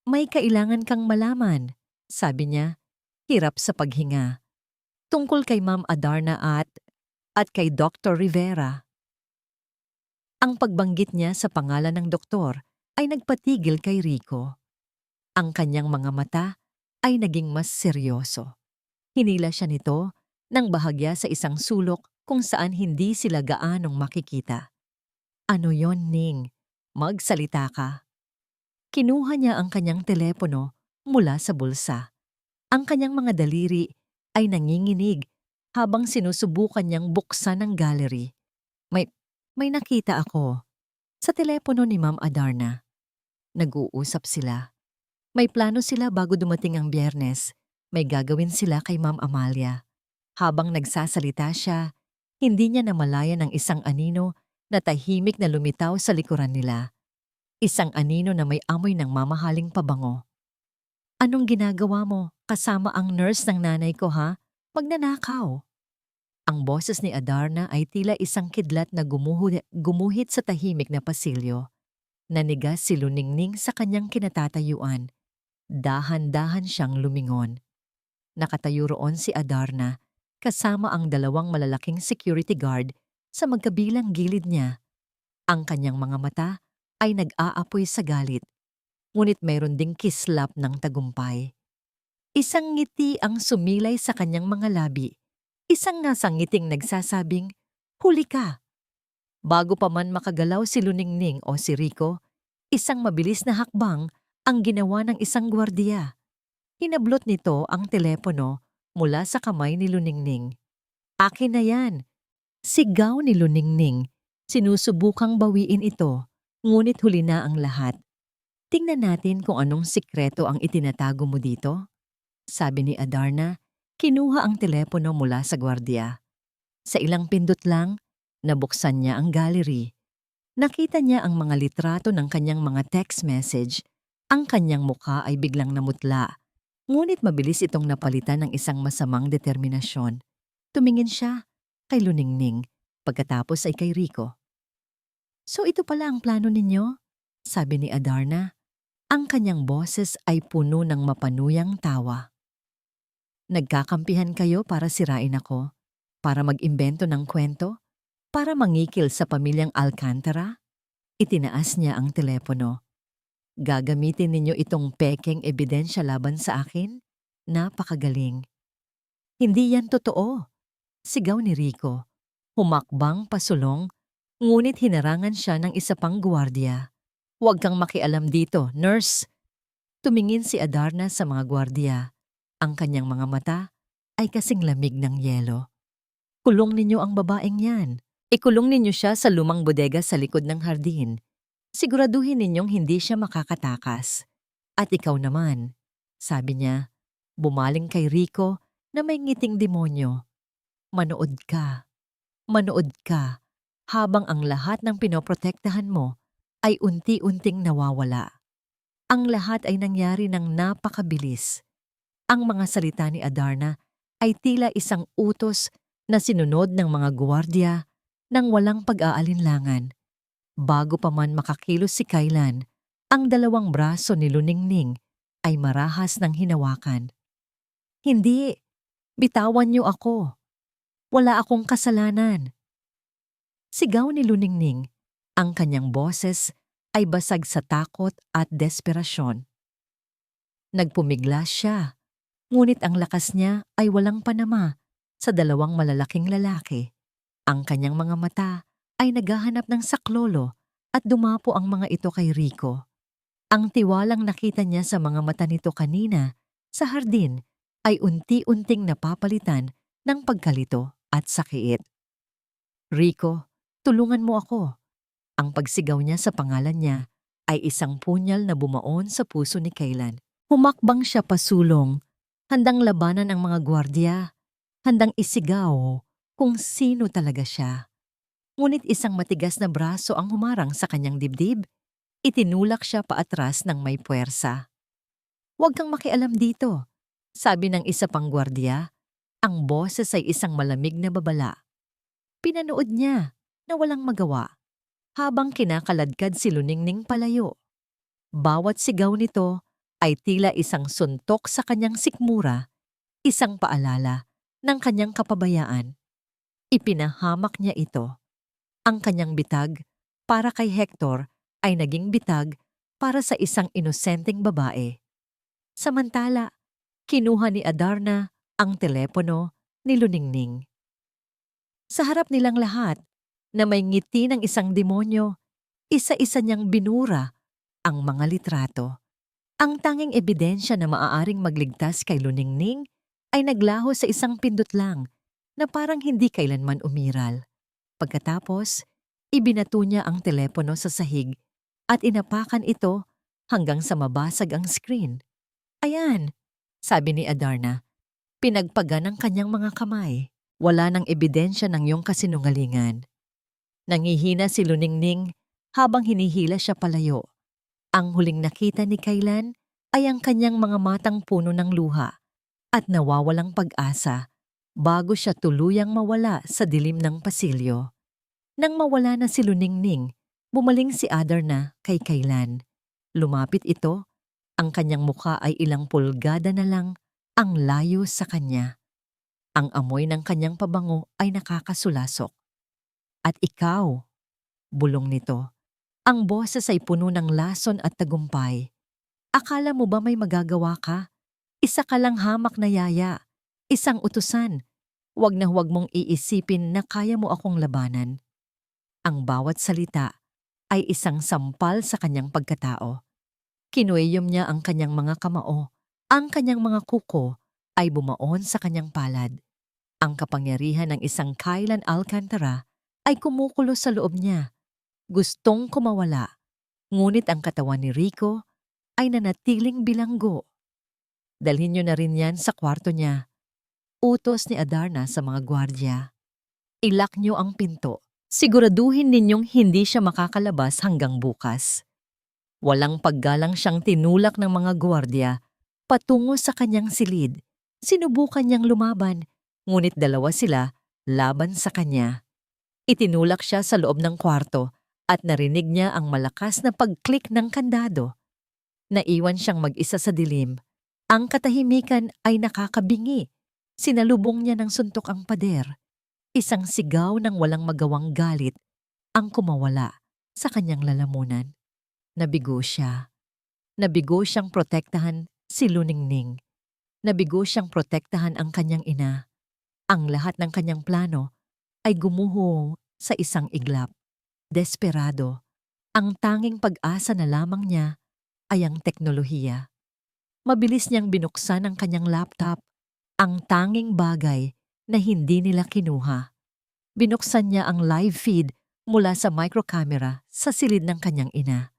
kailangan kang malaman," sabi niya, hirap sa paghinga. "Tungkol kay Ma'am Adarna at kay Dr. Rivera." Ang pagbanggit niya sa pangalan ng doktor ay nagpatigil kay Rico. Ang kanyang mga mata ay naging mas seryoso. Hinila siya nito nang bahagya sa isang sulok kung saan hindi sila gaanong makikita. "Ano yon, Ning? Magsalita ka." Kinuha niya ang kanyang telepono mula sa bulsa. Ang kanyang mga daliri ay nanginginig habang sinusubukan niyang buksan ang gallery. May nakita ako sa telepono ni Ma'am Adarna. Nag-uusap sila. May plano sila bago dumating ang Biyernes. May gagawin sila kay Ma'am Amalia. Habang nagsasalita siya, hindi niya namalayan ang isang anino na tahimik na lumitaw sa likuran nila. Isang anino na may amoy ng mamahaling pabango. "Anong ginagawa mo kasama ang nurse ng nanay ko, ha? Magnanakaw." Ang boses ni Adarna ay tila isang kidlat na gumuhit sa tahimik na pasilyo. Nanigas si Luningning sa kanyang kinatatayuan. Dahan-dahan siyang lumingon. Nakatayo roon si Adarna kasama ang dalawang malalaking security guard sa magkabilang gilid niya. Ang kanyang mga mata ay nag-aapoy sa galit, ngunit mayroon ding kislap ng tagumpay. Isang ngiti ang sumilay sa kanyang mga labi. Isang nasang ngiting nagsasabing, "Huli ka." Bago pa man makagalaw si Luningning o si Rico, isang mabilis na hakbang ang ginawa ng isang gwardiya. Hinablot nito ang telepono mula sa kamay ni Luningning. "Akin na yan!" Sigaw ni Luningning. Sinusubukang bawiin ito, ngunit huli na ang lahat. Tingnan natin kung anong sikreto ang itinatago mo dito. sabi ni Adarna, kinuha ang telepono mula sa gwardiya. Sa ilang pindot lang, nabuksan niya ang gallery. Nakita niya ang mga litrato ng kanyang mga text message. Ang kanyang mukha ay biglang namutla. Ngunit mabilis itong napalitan ng isang masamang determinasyon. Tumingin siya kay Luningning, pagkatapos ay kay Rico. "So ito pala ang plano ninyo?" sabi ni Adarna. Ang kanyang boses ay puno ng mapanuyang tawa. "Nagkakampihan kayo para sirain ako? Para mag-imbento ng kwento? Para mangikil sa pamilyang Alcantara?" Itinaas niya ang telepono. "Gagamitin ninyo itong pekeng ebidensya laban sa akin? Napakagaling." "Hindi yan totoo," sigaw ni Rico. Humakbang pasulong, ngunit hinarangan siya ng isa pang gwardiya. "Huwag kang makialam dito, nurse!" Tumingin si Adarna sa mga gwardiya. Ang kanyang mga mata ay kasing lamig ng yelo. "Kulong ninyo ang babaeng yan. Ikulong ninyo siya sa lumang bodega sa likod ng hardin. Siguraduhin ninyong hindi siya makakatakas. At ikaw naman," sabi niya, bumaling kay Rico na may ngiting demonyo. "Manood ka. Manood ka habang ang lahat ng pinoprotektahan mo ay unti-unting nawawala." Ang lahat ay nangyari ng napakabilis. Ang mga salita ni Adarna ay tila isang utos na sinunod ng mga gwardiya nang walang pag-aalinlangan. Bago pa man makakilos si Kaylan, ang dalawang braso ni Luningning ay marahas ng hinawakan. "Hindi! Bitawan niyo ako! Wala akong kasalanan!" Sigaw ni Luningning. Ang kanyang boses ay basag sa takot at desperasyon. Nagpumiglas siya, ngunit ang lakas niya ay walang panama sa dalawang malalaking lalaki. Ang kanyang mga mata ay naghahanap ng saklolo at dumapo ang mga ito kay Rico. Ang tiwalang nakita niya sa mga mata nito kanina sa hardin ay unti-unting napapalitan ng pagkalito at sakit. "Rico, tulungan mo ako." Ang pagsigaw niya sa pangalan niya ay isang punyal na bumaon sa puso ni Kaylan. Humakbang siya pasulong, handang labanan ang mga gwardiya, handang isigaw kung sino talaga siya. Ngunit isang matigas na braso ang humarang sa kanyang dibdib. Itinulak siya paatras ng may puwersa. "Huwag kang makialam dito," sabi ng isa pang gwardiya. Ang boses ay isang malamig na babala. Pinanood niya na walang magawa habang kinakaladkad si Luningning palayo. Bawat sigaw nito ay tila isang suntok sa kanyang sikmura, isang paalala ng kanyang kapabayaan. Ipinahamak niya ito. Ang kanyang bitag para kay Hector ay naging bitag para sa isang inosenteng babae. Samantala, kinuha ni Adarna ang telepono ni Luningning. Sa harap nilang lahat, na may ngiti ng isang demonyo, isa-isa niyang binura ang mga litrato. Ang tanging ebidensya na maaaring magligtas kay Luningning ay naglaho sa isang pindot lang na parang hindi kailanman umiral. Pagkatapos, ibinato niya ang telepono sa sahig at inapakan ito hanggang sa mabasag ang screen. "Ayan," sabi ni Adarna, pinagpagan ng kanyang mga kamay. "Wala ng ebidensya ng iyong kasinungalingan." Nangihina si Luningning habang hinihila siya palayo. Ang huling nakita ni Kaylan ay ang kanyang mga matang puno ng luha at nawawalang pag-asa bago siya tuluyang mawala sa dilim ng pasilyo. Nang mawala na si Luningning, bumaling si Adarna kay Kaylan. Lumapit ito, ang kanyang mukha ay ilang pulgada na lang ang layo sa kanya. Ang amoy ng kanyang pabango ay nakakasulasok. "At ikaw," bulong nito. Ang boses ay puno ng lason at tagumpay. "Akala mo ba may magagawa ka? Isa ka lang hamak na yaya, isang utusan. Huwag na huwag mong iisipin na kaya mo akong labanan." Ang bawat salita ay isang sampal sa kanyang pagkatao. Kinuweyom niya ang kanyang mga kamao. Ang kanyang mga kuko ay bumaon sa kanyang palad. Ang kapangyarihan ng isang Kaylan Alcantara ay kumukulo sa loob niya. Gustong kumawala, ngunit ang katawan ni Rico ay nanatiling bilanggo. Dalhin niyo na rin yan sa kwarto niya. Utos ni Adarna sa mga gwardya. Ilock niyo ang pinto. Siguraduhin ninyong hindi siya makakalabas hanggang bukas. Walang paggalang siyang tinulak ng mga gwardya patungo sa kanyang silid. Sinubukan niyang lumaban, ngunit dalawa sila laban sa kanya. Itinulak siya sa loob ng kwarto at narinig niya ang malakas na pag-click ng kandado. Naiwan siyang mag-isa sa dilim. Ang katahimikan ay nakakabingi. Sinalubong niya ng suntok ang pader. Isang sigaw ng walang magawang galit ang kumawala sa kanyang lalamunan. Nabigo siya. Nabigo siyang protektahan si Luningning. Nabigo siyang protektahan ang kanyang ina. Ang lahat ng kanyang plano ay gumuho sa isang iglap. Desperado, ang tanging pag-asa na lamang niya ay ang teknolohiya. Mabilis niyang binuksan ang kanyang laptop, ang tanging bagay na hindi nila kinuha. Binuksan niya ang live feed mula sa microcamera sa silid ng kanyang ina.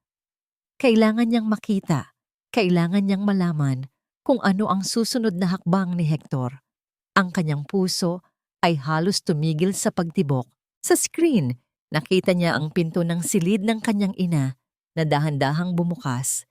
Kailangan niyang makita, kailangan niyang malaman kung ano ang susunod na hakbang ni Hector. Ang kanyang puso ay halos tumigil sa pagtibok. Sa screen, nakita niya ang pinto ng silid ng kanyang ina na dahan-dahang bumukas.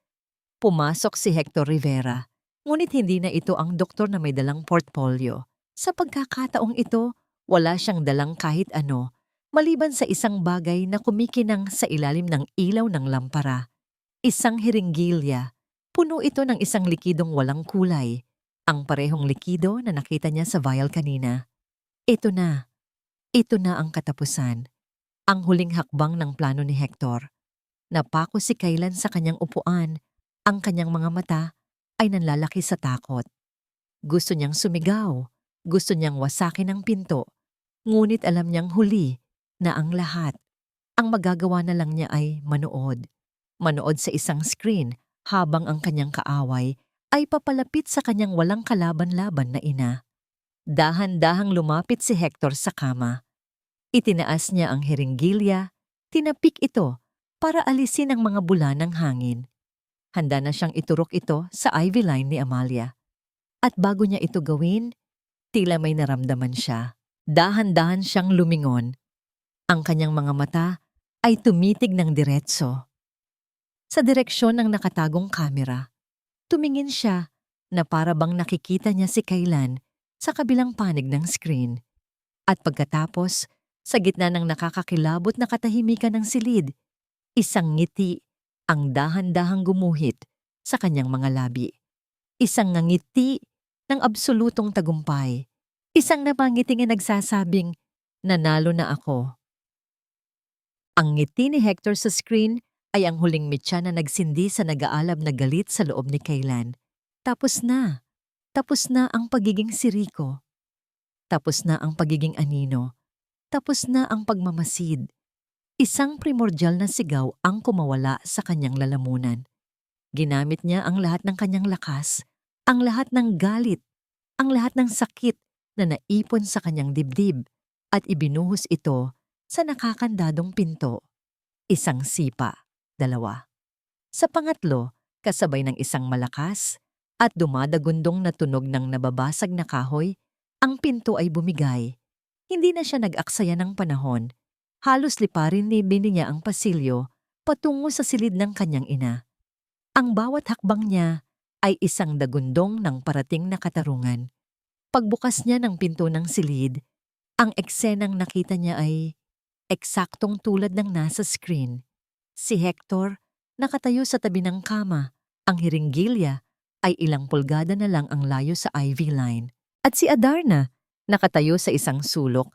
Pumasok si Hector Rivera, ngunit hindi na ito ang doktor na may dalang portfolio. Sa pagkakataong ito, wala siyang dalang kahit ano, maliban sa isang bagay na kumikinang sa ilalim ng ilaw ng lampara. Isang hiringgilya. Puno ito ng isang likidong walang kulay, ang parehong likido na nakita niya sa vial kanina. Ito na ang katapusan. Ang huling hakbang ng plano ni Hector. Napako si Kaylan sa kanyang upuan. Ang kanyang mga mata ay nanlalaki sa takot. Gusto niyang sumigaw. Gusto niyang wasakin ang pinto. Ngunit alam niyang huli na ang lahat. Ang magagawa na lang niya ay manood. Manood sa isang screen habang ang kanyang kaaway ay papalapit sa kanyang walang kalaban-laban na ina. Dahan-dahang lumapit si Hector sa kama. Itinaas niya ang hiringgilya, tinapik ito para alisin ang mga bula ng hangin. Handa na siyang iturok ito sa IV line ni Amalia. At bago niya ito gawin, tila may naramdaman siya. Dahan-dahan siyang lumingon. Ang kanyang mga mata ay tumitig ng diretso sa direksyon ng nakatagong kamera. Tumingin siya na para bang nakikita niya si Kaylan sa kabilang panig ng screen. At pagkatapos, sa gitna ng nakakakilabot na katahimikan ng silid, isang ngiti ang dahan-dahang gumuhit sa kanyang mga labi. Isang ngiti ng absolutong tagumpay. Isang napangiting na nagsasabing, nanalo na ako. Ang ngiti ni Hector sa screen ay ang huling mitya na nagsindi sa nag-aalab na galit sa loob ni Kaylan. Tapos na. Tapos na ang pagiging siriko. Tapos na ang pagiging anino. Tapos na ang pagmamasid. Isang primordial na sigaw ang kumawala sa kanyang lalamunan. Ginamit niya ang lahat ng kanyang lakas, ang lahat ng galit, ang lahat ng sakit na naipon sa kanyang dibdib at ibinuhos ito sa nakakandadong pinto. Isang sipa, dalawa. Sa pangatlo, kasabay ng isang malakas at dumadagundong na tunog ng nababasag na kahoy, ang pinto ay bumigay. Hindi na siya nag-aksaya ng panahon. Halos liparin ni niya ang pasilyo patungo sa silid ng kanyang ina. Ang bawat hakbang niya ay isang dagundong ng parating na katarungan. Pagbukas niya ng pinto ng silid, ang eksenang nakita niya ay eksaktong tulad ng nasa screen. Si Hector, nakatayo sa tabi ng kama. Ang hiringgilya ay ilang pulgada na lang ang layo sa IV line. At si Adarna, nakatayo sa isang sulok.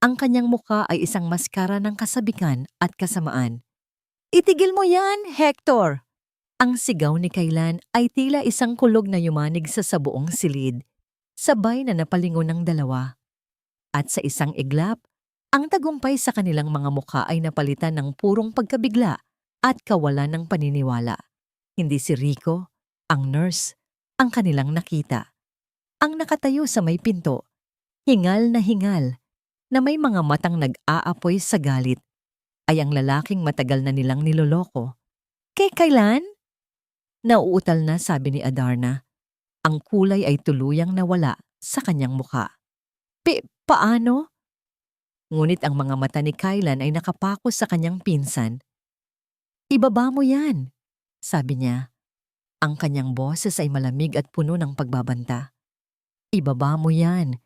Ang kanyang muka ay isang maskara ng kasabikan at kasamaan. "Itigil mo yan, Hector!" Ang sigaw ni Kaylan ay tila isang kulog na yumanig sa buong silid, sabay na napalingon ng dalawa. At sa isang iglap, ang tagumpay sa kanilang mga muka ay napalitan ng purong pagkabigla at kawalan ng paniniwala. Hindi si Rico, ang nurse, ang kanilang nakita. Ang nakatayo sa may pinto, hingal, na may mga matang nag-aapoy sa galit, ay ang lalaking matagal na nilang niloloko. "Kailan?" Nauutal na sabi ni Adarna. Ang kulay ay tuluyang nawala sa kanyang mukha. Paano? Ngunit ang mga mata ni Kylan ay nakapako sa kanyang pinsan. Ibaba mo yan, sabi niya. Ang kanyang boses ay malamig at puno ng pagbabanta. Ibaba mo yan.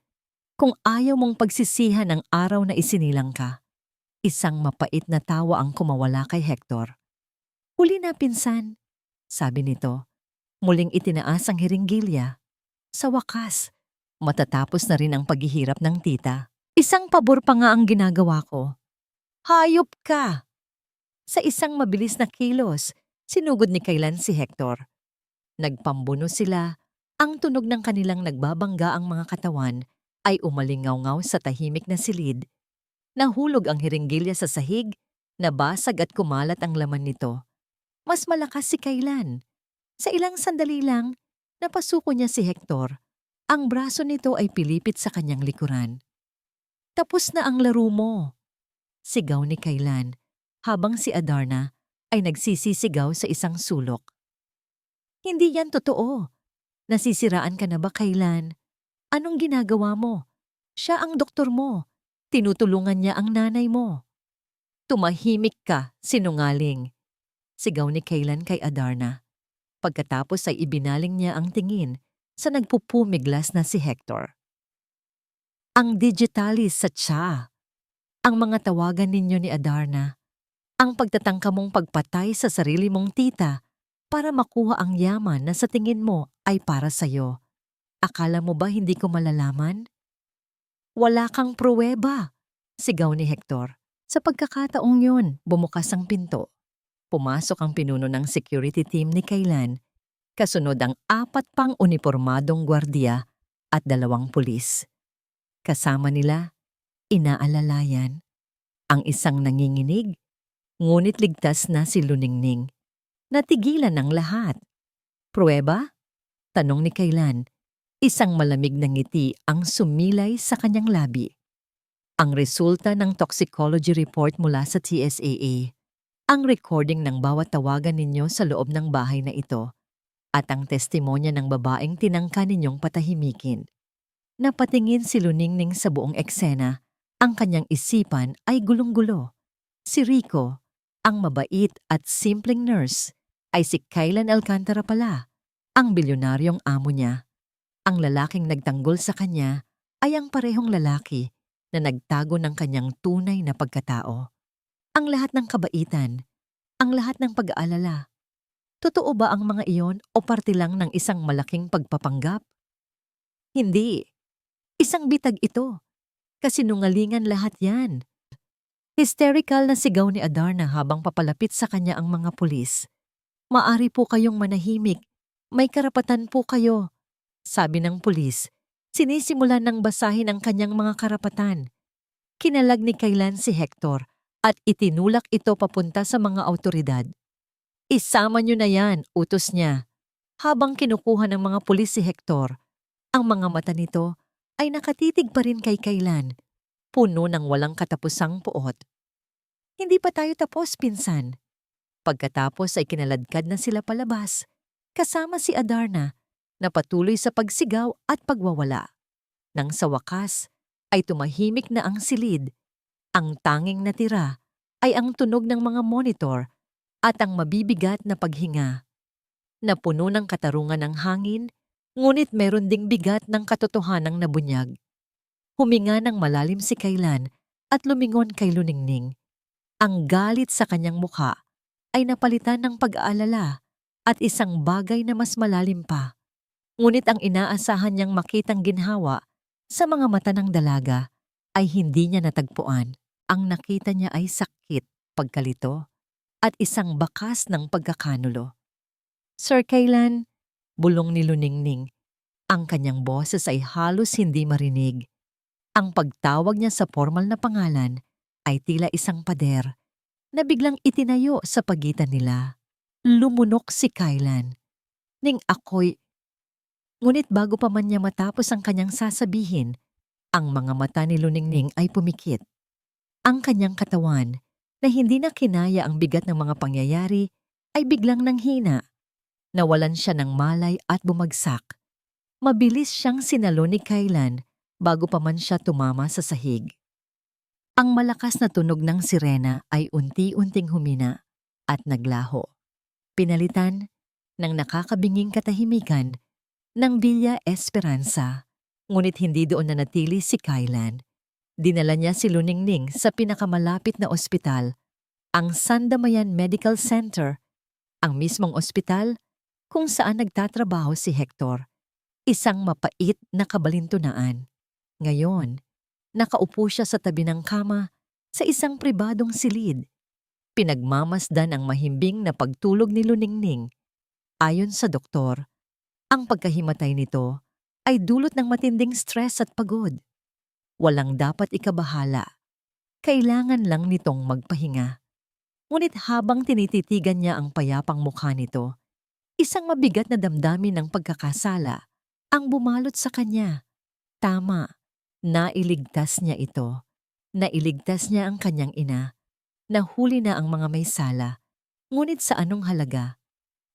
Kung ayaw mong pagsisihan ang araw na isinilang ka. Isang mapait na tawa ang kumawala kay Hector. Huli na pinsan, sabi nito. Muling itinaas ang hiringgilya. Sa wakas, matatapos na rin ang paghihirap ng tita. Isang pabor pa nga ang ginagawa ko. Hayop ka! Sa isang mabilis na kilos, sinugod ni Kylan si Hector. Nagpambuno sila. Ang tunog ng kanilang nagbabangga ang mga katawan ay umalingaw-ngaw sa tahimik na silid. Nahulog ang hiringgilya sa sahig, nabasag at kumalat ang laman nito. Mas malakas si Kylan. Sa ilang sandali lang, napasuko niya si Hector. Ang braso nito ay pilipit sa kanyang likuran. Tapos na ang laro mo, sigaw ni Kylan, habang si Adarna ay nagsisisigaw sa isang sulok. Hindi yan totoo. Nasisiraan ka na ba, Kylan? Anong ginagawa mo? Siya ang doktor mo. Tinutulungan niya ang nanay mo. Tumahimik ka, sinungaling. Sigaw ni Kylan kay Adarna. Pagkatapos ay ibinaling niya ang tingin sa nagpupumiglas na si Hector. Ang digitalis sa tiya. Ang mga tawagan ninyo ni Adarna. Ang pagtatangka mong pagpatay sa sarili mong tita para makuha ang yaman na sa tingin mo ay para sa'yo. Akala mo ba hindi ko malalaman? Wala kang pruweba, sigaw ni Hector. Sa pagkakataong yun, bumukas ang pinto. Pumasok ang pinuno ng security team ni Kylan. Kasunod ang 4 pang unipormadong gwardiya at 2 pulis. Kasama nila, inaalalayan. Ang isang nanginginig, ngunit ligtas na si Luningning. Natigilan ng lahat. Pruweba? Tanong ni Kylan. Isang malamig na ngiti ang sumilay sa kanyang labi. Ang resulta ng toxicology report mula sa TSAA. Ang recording ng bawat tawagan ninyo sa loob ng bahay na ito at ang testimonya ng babaeng tinangka ninyong patahimikin. Napatingin si Luningning sa buong eksena, ang kanyang isipan ay gulong-gulo. Si Rico, ang mabait at simpleng nurse, ay si Kylan Alcantara pala, ang bilyonaryong amo niya. Ang lalaking nagtanggol sa kanya ay ang parehong lalaki na nagtago ng kanyang tunay na pagkatao. Ang lahat ng kabaitan, ang lahat ng pag-aalala. Totoo ba ang mga iyon o parte lang ng isang malaking pagpapanggap? Hindi. Isang bitag ito. Kasinungalingan lahat yan. Hysterical na sigaw ni Adarna habang papalapit sa kanya ang mga pulis. Maari po kayong manahimik. May karapatan po kayo. Sabi ng pulis, sinisimulan ng basahin ang kanyang mga karapatan. Kinalag ni Kylan si Hector at itinulak ito papunta sa mga awtoridad. Isama niyo na yan, utos niya. Habang kinukuha ng mga pulis si Hector, ang mga mata nito ay nakatitig pa rin kay Kylan, puno ng walang katapusang puot. Hindi pa tayo tapos, pinsan. Pagkatapos ay kinaladkad na sila palabas, kasama si Adarna, na patuloy sa pagsigaw at pagwawala. Nang sa wakas, ay tumahimik na ang silid. Ang tanging natira ay ang tunog ng mga monitor at ang mabibigat na paghinga. Napuno ng katarungan ng hangin, ngunit meron ding bigat ng katotohanang nabunyag. Huminga ng malalim si Kylan at lumingon kay Luningning. Ang galit sa kanyang mukha ay napalitan ng pag-aalala at isang bagay na mas malalim pa. Ngunit ang inaasahan niyang makitang ginhawa sa mga mata ng dalaga ay hindi niya natagpuan. Ang nakita niya ay sakit, pagkalito, at isang bakas ng pagkakanulo. Sir Kylan, bulong ni Luningning. Ang kanyang boses ay halos hindi marinig. Ang pagtawag niya sa formal na pangalan ay tila isang pader na biglang itinayo sa pagitan nila. Lumunok si Kylan. Ngunit bago pa man niya matapos ang kanyang sasabihin, ang mga mata ni Luningning ay pumikit. Ang kanyang katawan, na hindi na kinaya ang bigat ng mga pangyayari, ay biglang nanghina. Nawalan siya ng malay at bumagsak. Mabilis siyang sinalo ni Kaylan bago pa man siya tumama sa sahig. Ang malakas na tunog ng sirena ay unti-unting humina at naglaho. Pinalitan ng nakakabinging katahimikan ng Villa Esperanza. Ngunit hindi doon nanatili si Kaylan. Dinala niya si Luningning sa pinakamalapit na ospital, ang Sandamayan Medical Center, ang mismong ospital kung saan nagtatrabaho si Hector, isang mapait na kabalintunaan. Ngayon, nakaupo siya sa tabi ng kama sa isang pribadong silid. Pinagmamasdan ang mahimbing na pagtulog ni Luningning. Ayon sa doktor, ang pagkahimatay nito ay dulot ng matinding stress at pagod. Walang dapat ikabahala. Kailangan lang nitong magpahinga. Ngunit habang tinititigan niya ang payapang mukha nito, isang mabigat na damdamin ng pagkakasala ang bumalot sa kanya. Tama, nailigtas niya ito. Nailigtas niya ang kanyang ina. Nahuli na ang mga may sala. Ngunit sa anong halaga?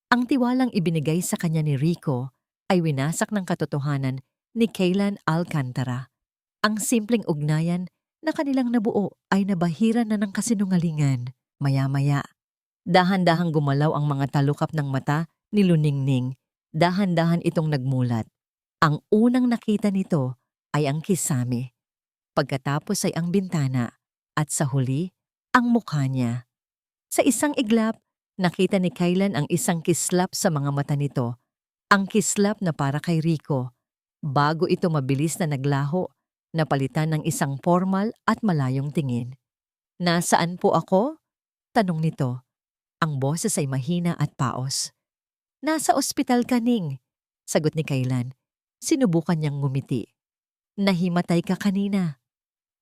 Ang tiwalang ibinigay sa kanya ni Rico ay winasak ng katotohanan ni Kaylan Alcantara. Ang simpleng ugnayan na kanilang nabuo ay nabahira na ng kasinungalingan. Maya-maya, dahan-dahang gumalaw ang mga talukap ng mata ni Luningning. Dahan-dahan itong nagmulat. Ang unang nakita nito ay ang kisame. Pagkatapos ay ang bintana at sa huli, ang mukha niya. Sa isang iglap, nakita ni Kaylan ang isang kislap sa mga mata nito. Ang kislap na para kay Rico. Bago ito mabilis na naglaho, napalitan ng isang formal at malayong tingin. Nasaan po ako? Tanong nito. Ang boses ay mahina at paos. Nasa ospital ka, Ning. Sagot ni Kaylan. Sinubukan niyang ngumiti. Nahimatay ka kanina.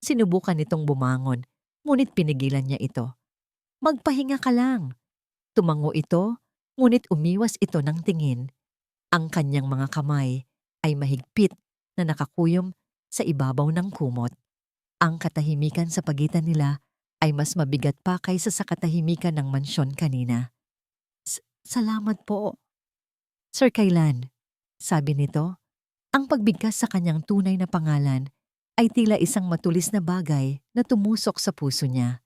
Sinubukan nitong bumangon, ngunit pinigilan niya ito. Magpahinga ka lang. Tumango ito, ngunit umiwas ito ng tingin. Ang kanyang mga kamay ay mahigpit na nakakuyom sa ibabaw ng kumot. Ang katahimikan sa pagitan nila ay mas mabigat pa kaysa sa katahimikan ng mansyon kanina. Salamat po. Sir Kaylan, sabi nito, ang pagbigkas sa kanyang tunay na pangalan ay tila isang matulis na bagay na tumusok sa puso niya.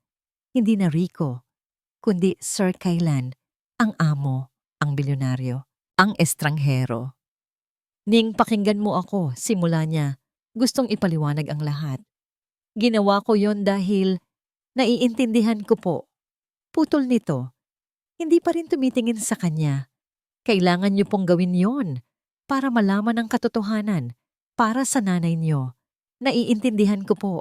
Hindi na Rico, kundi Sir Kaylan, ang amo, ang bilyonaryo, ang estranghero. Ning, pakinggan mo ako, simula niya. Gustong ipaliwanag ang lahat. Ginawa ko yon dahil naiintindihan ko po. Putol nito. Hindi pa rin tumitingin sa kanya. Kailangan niyo pong gawin yon para malaman ang katotohanan para sa nanay niyo. Naiintindihan ko po.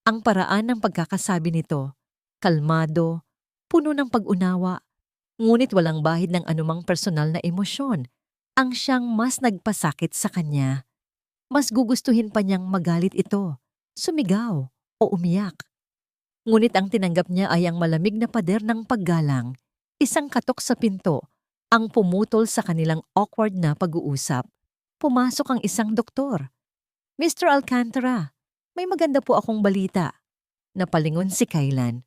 Ang paraan ng pagkakasabi nito, kalmado, puno ng pag-unawa, ngunit walang bahid ng anumang personal na emosyon, ang siyang mas nagpasakit sa kanya. Mas gugustuhin pa niyang magalit ito, sumigaw o umiyak. Ngunit ang tinanggap niya ay ang malamig na pader ng paggalang, isang katok sa pinto, ang pumutol sa kanilang awkward na pag-uusap. Pumasok ang isang doktor. Mr. Alcantara, may maganda po akong balita. Napalingon si Kaylan.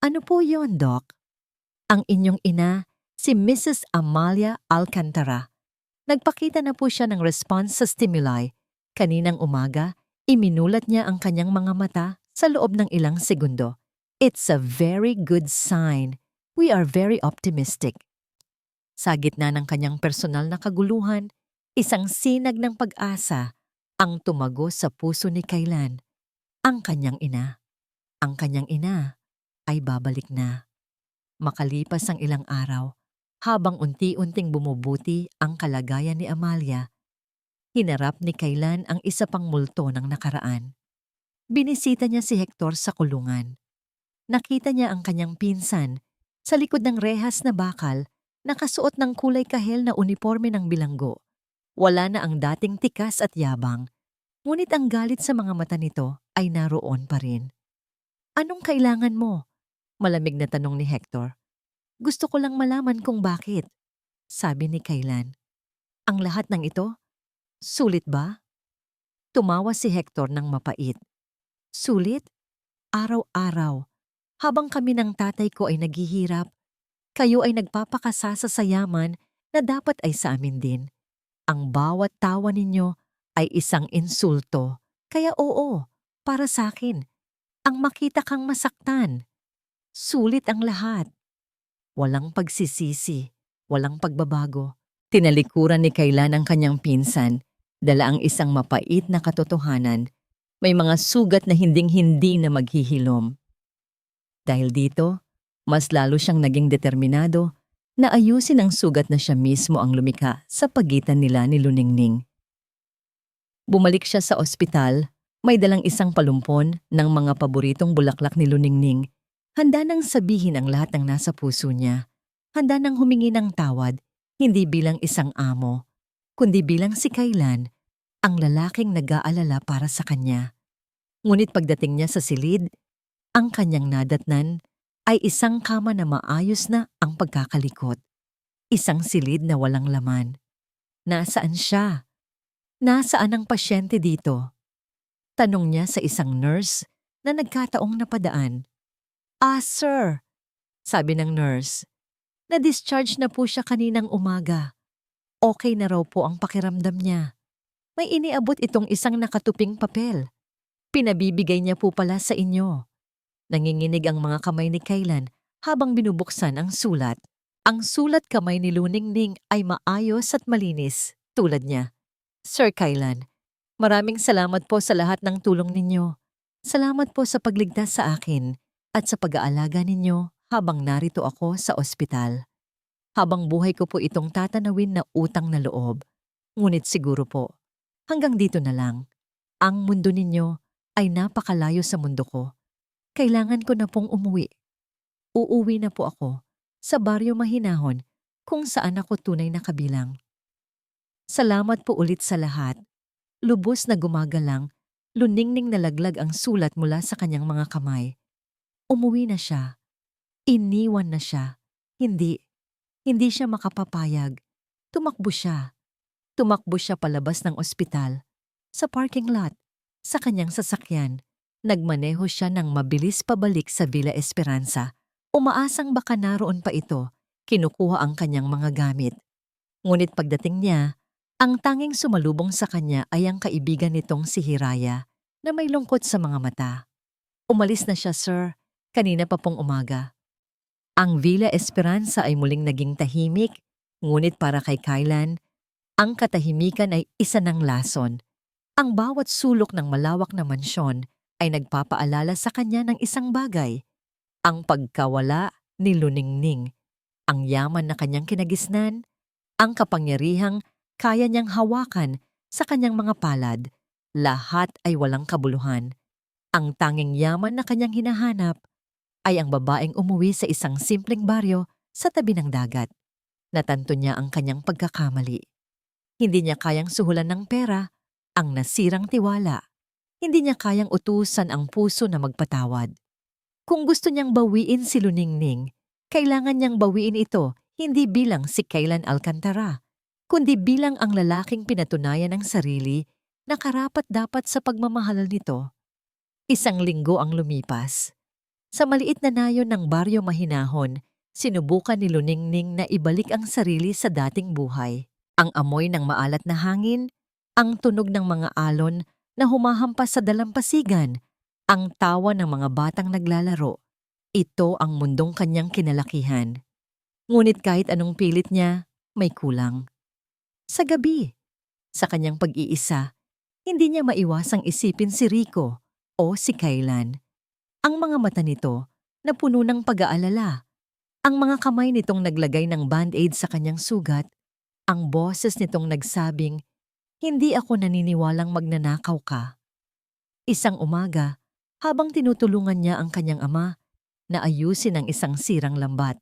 Ano po yon, Doc? Ang inyong ina, si Mrs. Amalia Alcantara. Nagpakita na po siya ng response sa stimuli. Kaninang umaga, iminulat niya ang kanyang mga mata sa loob ng ilang segundo. It's a very good sign. We are very optimistic. Sa gitna ng kanyang personal na kaguluhan, isang sinag ng pag-asa ang tumago sa puso ni Kaylan. Ang kanyang ina. Ang kanyang ina ay babalik na. Makalipas ang ilang araw, habang unti-unting bumubuti ang kalagayan ni Amalia, hinarap ni Kaylan ang isa pang multo ng nakaraan. Binisita niya si Hector sa kulungan. Nakita niya ang kanyang pinsan sa likod ng rehas na bakal, nakasuot ng kulay kahel na uniforme ng bilanggo. Wala na ang dating tikas at yabang, ngunit ang galit sa mga mata nito ay naroon pa rin. Anong kailangan mo? Malamig na tanong ni Hector. Gusto ko lang malaman kung bakit, sabi ni Kaylan. Ang lahat ng ito? Sulit ba? Tumawa si Hector ng mapait. Sulit? Araw-araw. Habang kami ng tatay ko ay naghihirap, kayo ay nagpapakasasa sa yaman na dapat ay sa amin din. Ang bawat tawa ninyo ay isang insulto. Kaya oo, para sa akin, ang makita kang masaktan. Sulit ang lahat. Walang pagsisisi, walang pagbabago. Tinalikuran ni Kaylan ang kanyang pinsan, dala ang isang mapait na katotohanan. May mga sugat na hinding-hindi na maghihilom. Dahil dito, mas lalo siyang naging determinado na ayusin ang sugat na siya mismo ang lumikha sa pagitan nila ni Luningning. Bumalik siya sa ospital, may dalang isang palumpon ng mga paboritong bulaklak ni Luningning. Handa nang sabihin ang lahat ng nasa puso niya. Handa nang humingi ng tawad, hindi bilang isang amo, kundi bilang si Kaylan, ang lalaking nag-aalala para sa kanya. Ngunit pagdating niya sa silid, ang kanyang nadatnan ay isang kama na maayos na ang pagkakalikot. Isang silid na walang laman. Nasaan siya? Nasaan ang pasyente dito? Tanong niya sa isang nurse na nagkataong napadaan. "Ah, sir," sabi ng nurse. "Na-discharge na po siya kaninang umaga. Okay na raw po ang pakiramdam niya. May iniabot itong isang nakatuping papel. Pinabibigay niya po pala sa inyo." Nanginginig ang mga kamay ni Kaylan habang binubuksan ang sulat. Ang sulat kamay ni Luningning ay maayos at malinis, tulad niya. "Sir Kaylan, maraming salamat po sa lahat ng tulong ninyo. Salamat po sa pagligtas sa akin at sa pag-aalaga ninyo habang narito ako sa ospital. Habang buhay ko po itong tatanawin na utang na loob. Ngunit siguro po, hanggang dito na lang. Ang mundo ninyo ay napakalayo sa mundo ko. Kailangan ko na pong umuwi. Uuwi na po ako sa baryo Mahinahon kung saan ako tunay na kabilang. Salamat po ulit sa lahat." Lubos na gumagalang, Luningning nalaglag ang sulat mula sa kanyang mga kamay. Umuwi na siya. Iniwan na siya. Hindi siya makapapayag. Tumakbo siya. Tumakbo siya palabas ng ospital. Sa parking lot, sa kanyang sasakyan. Nagmaneho siya ng mabilis pabalik sa Villa Esperanza. Umaasang baka naroon pa ito, kinukuha ang kanyang mga gamit. Ngunit pagdating niya, ang tanging sumalubong sa kanya ay ang kaibigan nitong si Hiraya na may lungkot sa mga mata. "Umalis na siya, sir. Kanina pa pong umaga." Ang Villa Esperanza ay muling naging tahimik, ngunit para kay Kaylan, ang katahimikan ay isa ng lason. Ang bawat sulok ng malawak na mansyon ay nagpapaalala sa kanya ng isang bagay, ang pagkawala ni Luningning, ang yaman na kanyang kinagisnan, ang kapangyarihang kaya niyang hawakan sa kanyang mga palad, lahat ay walang kabuluhan. Ang tanging yaman na kanyang hinahanap ay ang babaeng umuwi sa isang simpleng baryo sa tabi ng dagat. Natanto niya ang kanyang pagkakamali. Hindi niya kayang suhulan ng pera ang nasirang tiwala. Hindi niya kayang utusan ang puso na magpatawad. Kung gusto niyang bawiin si Luningning, kailangan niyang bawiin ito hindi bilang si Kaylan Alcantara, kundi bilang ang lalaking pinatunayan ng sarili na karapat-dapat sa pagmamahal nito. Isang linggo ang lumipas. Sa maliit na nayon ng baryo Mahinahon, sinubukan ni Luningning na ibalik ang sarili sa dating buhay. Ang amoy ng maalat na hangin, ang tunog ng mga alon na humahampas sa dalampasigan, ang tawa ng mga batang naglalaro. Ito ang mundong kanyang kinalakihan. Ngunit kahit anong pilit niya, may kulang. Sa gabi, sa kanyang pag-iisa, hindi niya maiwasang isipin si Rico o si Kaylan. Ang mga mata nito na puno ng pag-aalala. Ang mga kamay nitong naglagay ng band-aid sa kanyang sugat. Ang boses nitong nagsabing, "Hindi ako naniniwalang magnanakaw ka." Isang umaga, habang tinutulungan niya ang kanyang ama na ayusin ang isang sirang lambat,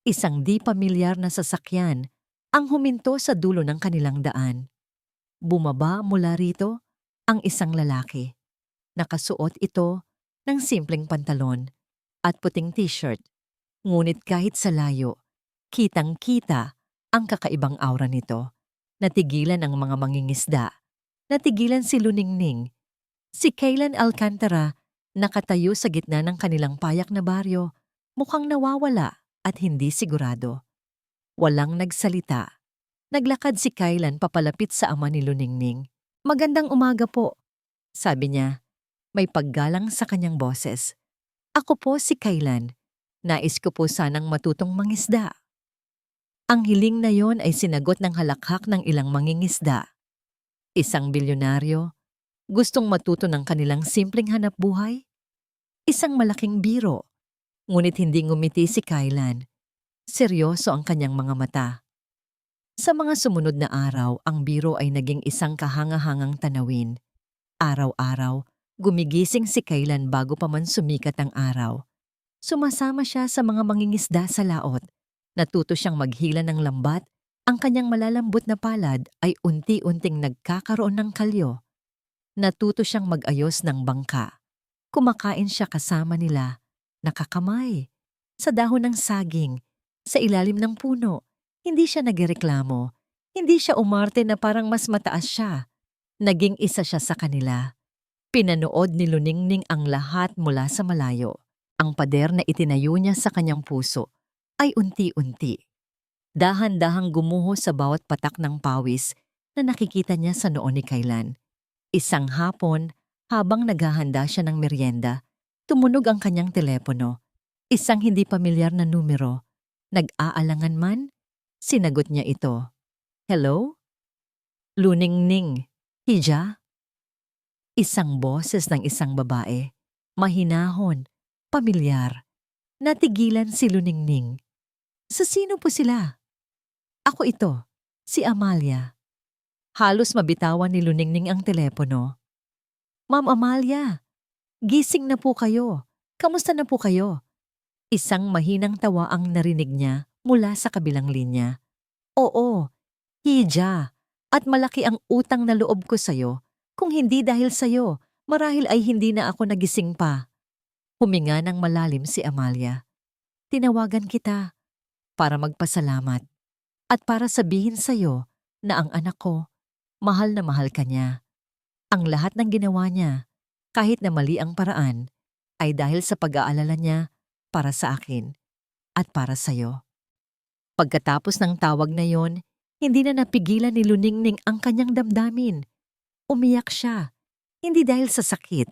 isang di pamilyar na sasakyan ang huminto sa dulo ng kanilang daan. Bumaba mula rito ang isang lalaki. Nakasuot ito ng simpleng pantalon at puting t-shirt. Ngunit kahit sa layo, kitang-kita ang kakaibang aura nito. Natigilan ang mga mangingisda. Natigilan si Luningning. Si Kaylan Alcantara, nakatayo sa gitna ng kanilang payak na baryo, mukhang nawawala at hindi sigurado. Walang nagsalita. Naglakad si Kaylan papalapit sa ama ni Luningning. "Magandang umaga po," sabi niya. May paggalang sa kanyang boses. "Ako po si Kaylan. Nais ko po sanang matutong mangisda." Ang hiling na yon ay sinagot ng halakhak ng ilang mangingisda. Isang bilyonaryo, gustong matuto ng kanilang simpleng hanapbuhay? Isang malaking biro, ngunit hindi ngumiti si Kaylan. Seryoso ang kanyang mga mata. Sa mga sumunod na araw, ang biro ay naging isang kahangahangang tanawin. Araw-araw, gumigising si Kaylan bago pa man sumikat ang araw. Sumasama siya sa mga mangingisda sa laot. Natuto siyang maghila ng lambat. Ang kanyang malalambot na palad ay unti-unting nagkakaroon ng kalyo. Natuto siyang mag-ayos ng bangka. Kumakain siya kasama nila, nakakamay, sa dahon ng saging, sa ilalim ng puno. Hindi siya nagreklamo. Hindi siya umarte na parang mas mataas siya. Naging isa siya sa kanila. Pinanood ni Luningning ang lahat mula sa malayo. Ang pader na itinayo niya sa kanyang puso ay unti-unti. Dahan-dahang gumuho sa bawat patak ng pawis na nakikita niya sa noo ni Kaylan. Isang hapon, habang naghahanda siya ng merienda, tumunog ang kanyang telepono. Isang hindi pamilyar na numero. Nag-aalangan man, sinagot niya ito. "Hello? Luningning, Hija?" Isang boses ng isang babae. Mahinahon, pamilyar. Natigilan si Luningning. "Sa sino po sila?" "Ako ito, si Amalia." Halos mabitawan ni Luningning ang telepono. "Ma'am Amalia, gising na po kayo. Kamusta na po kayo?" Isang mahinang tawa ang narinig niya mula sa kabilang linya. "Oo, Hija, at malaki ang utang na loob ko sa'yo. Kung hindi dahil sa'yo, marahil ay hindi na ako nagising pa." Huminga ng malalim si Amalia. "Tinawagan kita para magpasalamat at para sabihin sa'yo na ang anak ko, mahal na mahal ka niya. Ang lahat ng ginawa niya, kahit na mali ang paraan, ay dahil sa pag-aalala niya para sa akin at para sa'yo." Pagkatapos ng tawag na yon, hindi na napigilan ni Luningning ang kanyang damdamin. Umiyak siya, hindi dahil sa sakit,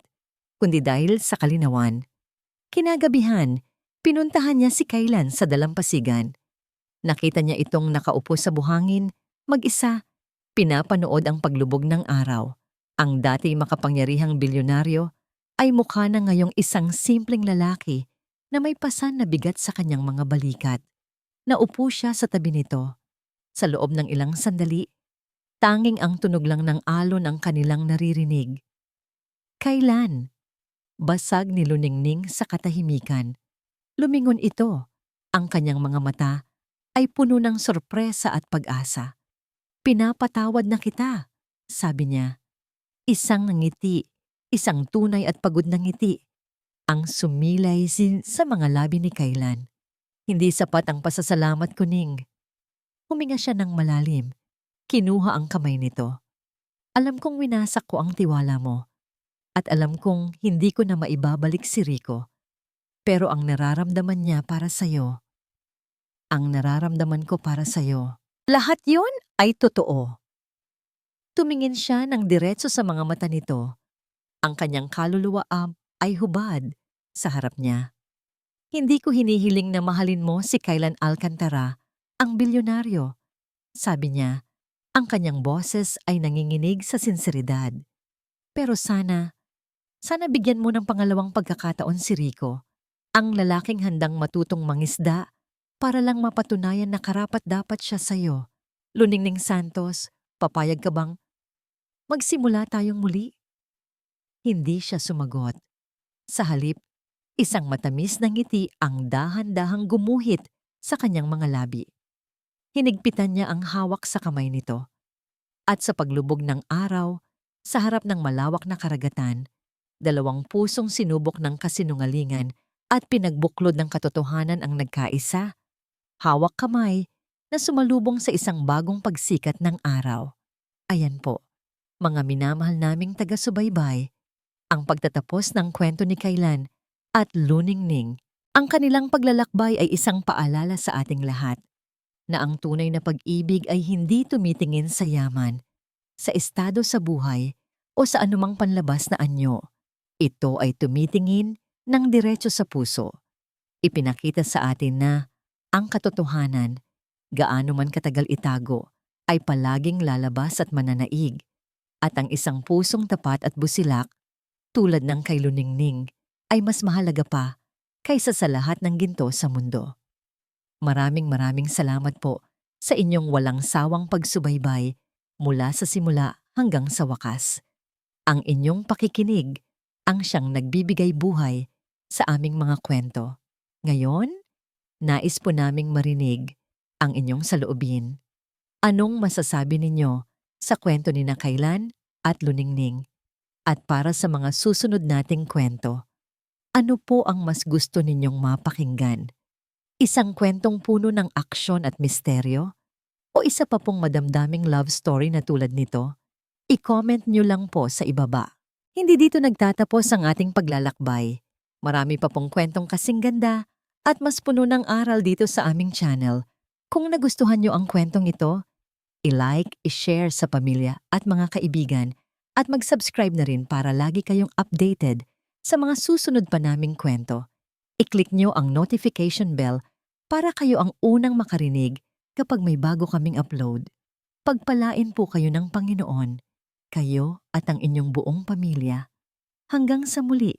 kundi dahil sa kalinawan. Kinagabihan, pinuntahan niya si Kaylan sa dalampasigan. Nakita niya itong nakaupo sa buhangin, mag-isa, pinapanood ang paglubog ng araw. Ang dati makapangyarihang bilyonaryo ay mukha na ngayong isang simpleng lalaki na may pasan na bigat sa kanyang mga balikat. Naupo siya sa tabi nito. Sa loob ng ilang sandali, tanging ang tunog lang ng alon ang kanilang naririnig. "Kaylan?" Basag ni Luningning sa katahimikan. Lumingon ito. Ang kanyang mga mata ay puno ng sorpresa at pag-asa. "Pinapatawad na kita," sabi niya. Isang ngiti, isang tunay at pagod na ngiti, ang sumilay sa mga labi ni Kaylan. "Hindi sapat ang pasasalamat ko, Ning." Huminga siya ng malalim. Kinuha ang kamay nito. "Alam kong winasak ko ang tiwala mo. At alam kong hindi ko na maibabalik si Rico. Pero ang nararamdaman niya para sa'yo, ang nararamdaman ko para sa'yo, lahat yon ay totoo." Tumingin siya ng diretso sa mga mata nito. Ang kanyang kaluluwa ay hubad sa harap niya. "Hindi ko hinihiling na mahalin mo si Kaylan Alcantara, ang bilyonaryo," sabi niya. Ang kanyang boses ay nanginginig sa sinseridad. "Pero sana bigyan mo ng pangalawang pagkakataon si Rico, ang lalaking handang matutong mangisda para lang mapatunayan na karapat-dapat siya sa'yo. Luningning Santos, papayag ka bang magsimula tayong muli?" Hindi siya sumagot. Sa halip, isang matamis na ngiti ang dahan-dahang gumuhit sa kanyang mga labi. Hinigpitan niya ang hawak sa kamay nito. At sa paglubog ng araw, sa harap ng malawak na karagatan, dalawang pusong sinubok ng kasinungalingan at pinagbuklod ng katotohanan ang nagkaisa. Hawak kamay na sumalubong sa isang bagong pagsikat ng araw. Ayan po, mga minamahal naming taga-subaybay, ang pagtatapos ng kwento ni Kaylan at Luningning. Ang kanilang paglalakbay ay isang paalala sa ating lahat. na ang tunay na pag-ibig ay hindi tumitingin sa yaman, sa estado sa buhay, o sa anumang panlabas na anyo. Ito ay tumitingin ng diretso sa puso. Ipinakita sa atin na ang katotohanan, gaano man katagal itago, ay palaging lalabas at mananaig. At ang isang pusong tapat at busilak, tulad ng kay Luningning, ay mas mahalaga pa kaysa sa lahat ng ginto sa mundo. Maraming salamat po sa inyong walang sawang pagsubaybay mula sa simula hanggang sa wakas. Ang inyong pakikinig ang siyang nagbibigay buhay sa aming mga kwento. Ngayon, nais po naming marinig ang inyong saloobin. Anong masasabi ninyo sa kwento ni na Kaylan at Luningning? At para sa mga susunod nating kwento, ano po ang mas gusto ninyong mapakinggan? Isang kwentong puno ng aksyon at misteryo? O isa pa pong madamdaming love story na tulad nito? I-comment nyo lang po sa ibaba. Hindi dito nagtatapos ang ating paglalakbay. Marami pa pong kwentong kasing ganda at mas puno ng aral dito sa aming channel. Kung nagustuhan nyo ang kwentong ito, i-like, i-share sa pamilya at mga kaibigan at mag-subscribe na rin para lagi kayong updated sa mga susunod pa naming kwento. I-click nyo ang notification bell para kayo ang unang makarinig kapag may bago kaming upload. Pagpalain po kayo ng Panginoon, kayo at ang inyong buong pamilya. Hanggang sa muli.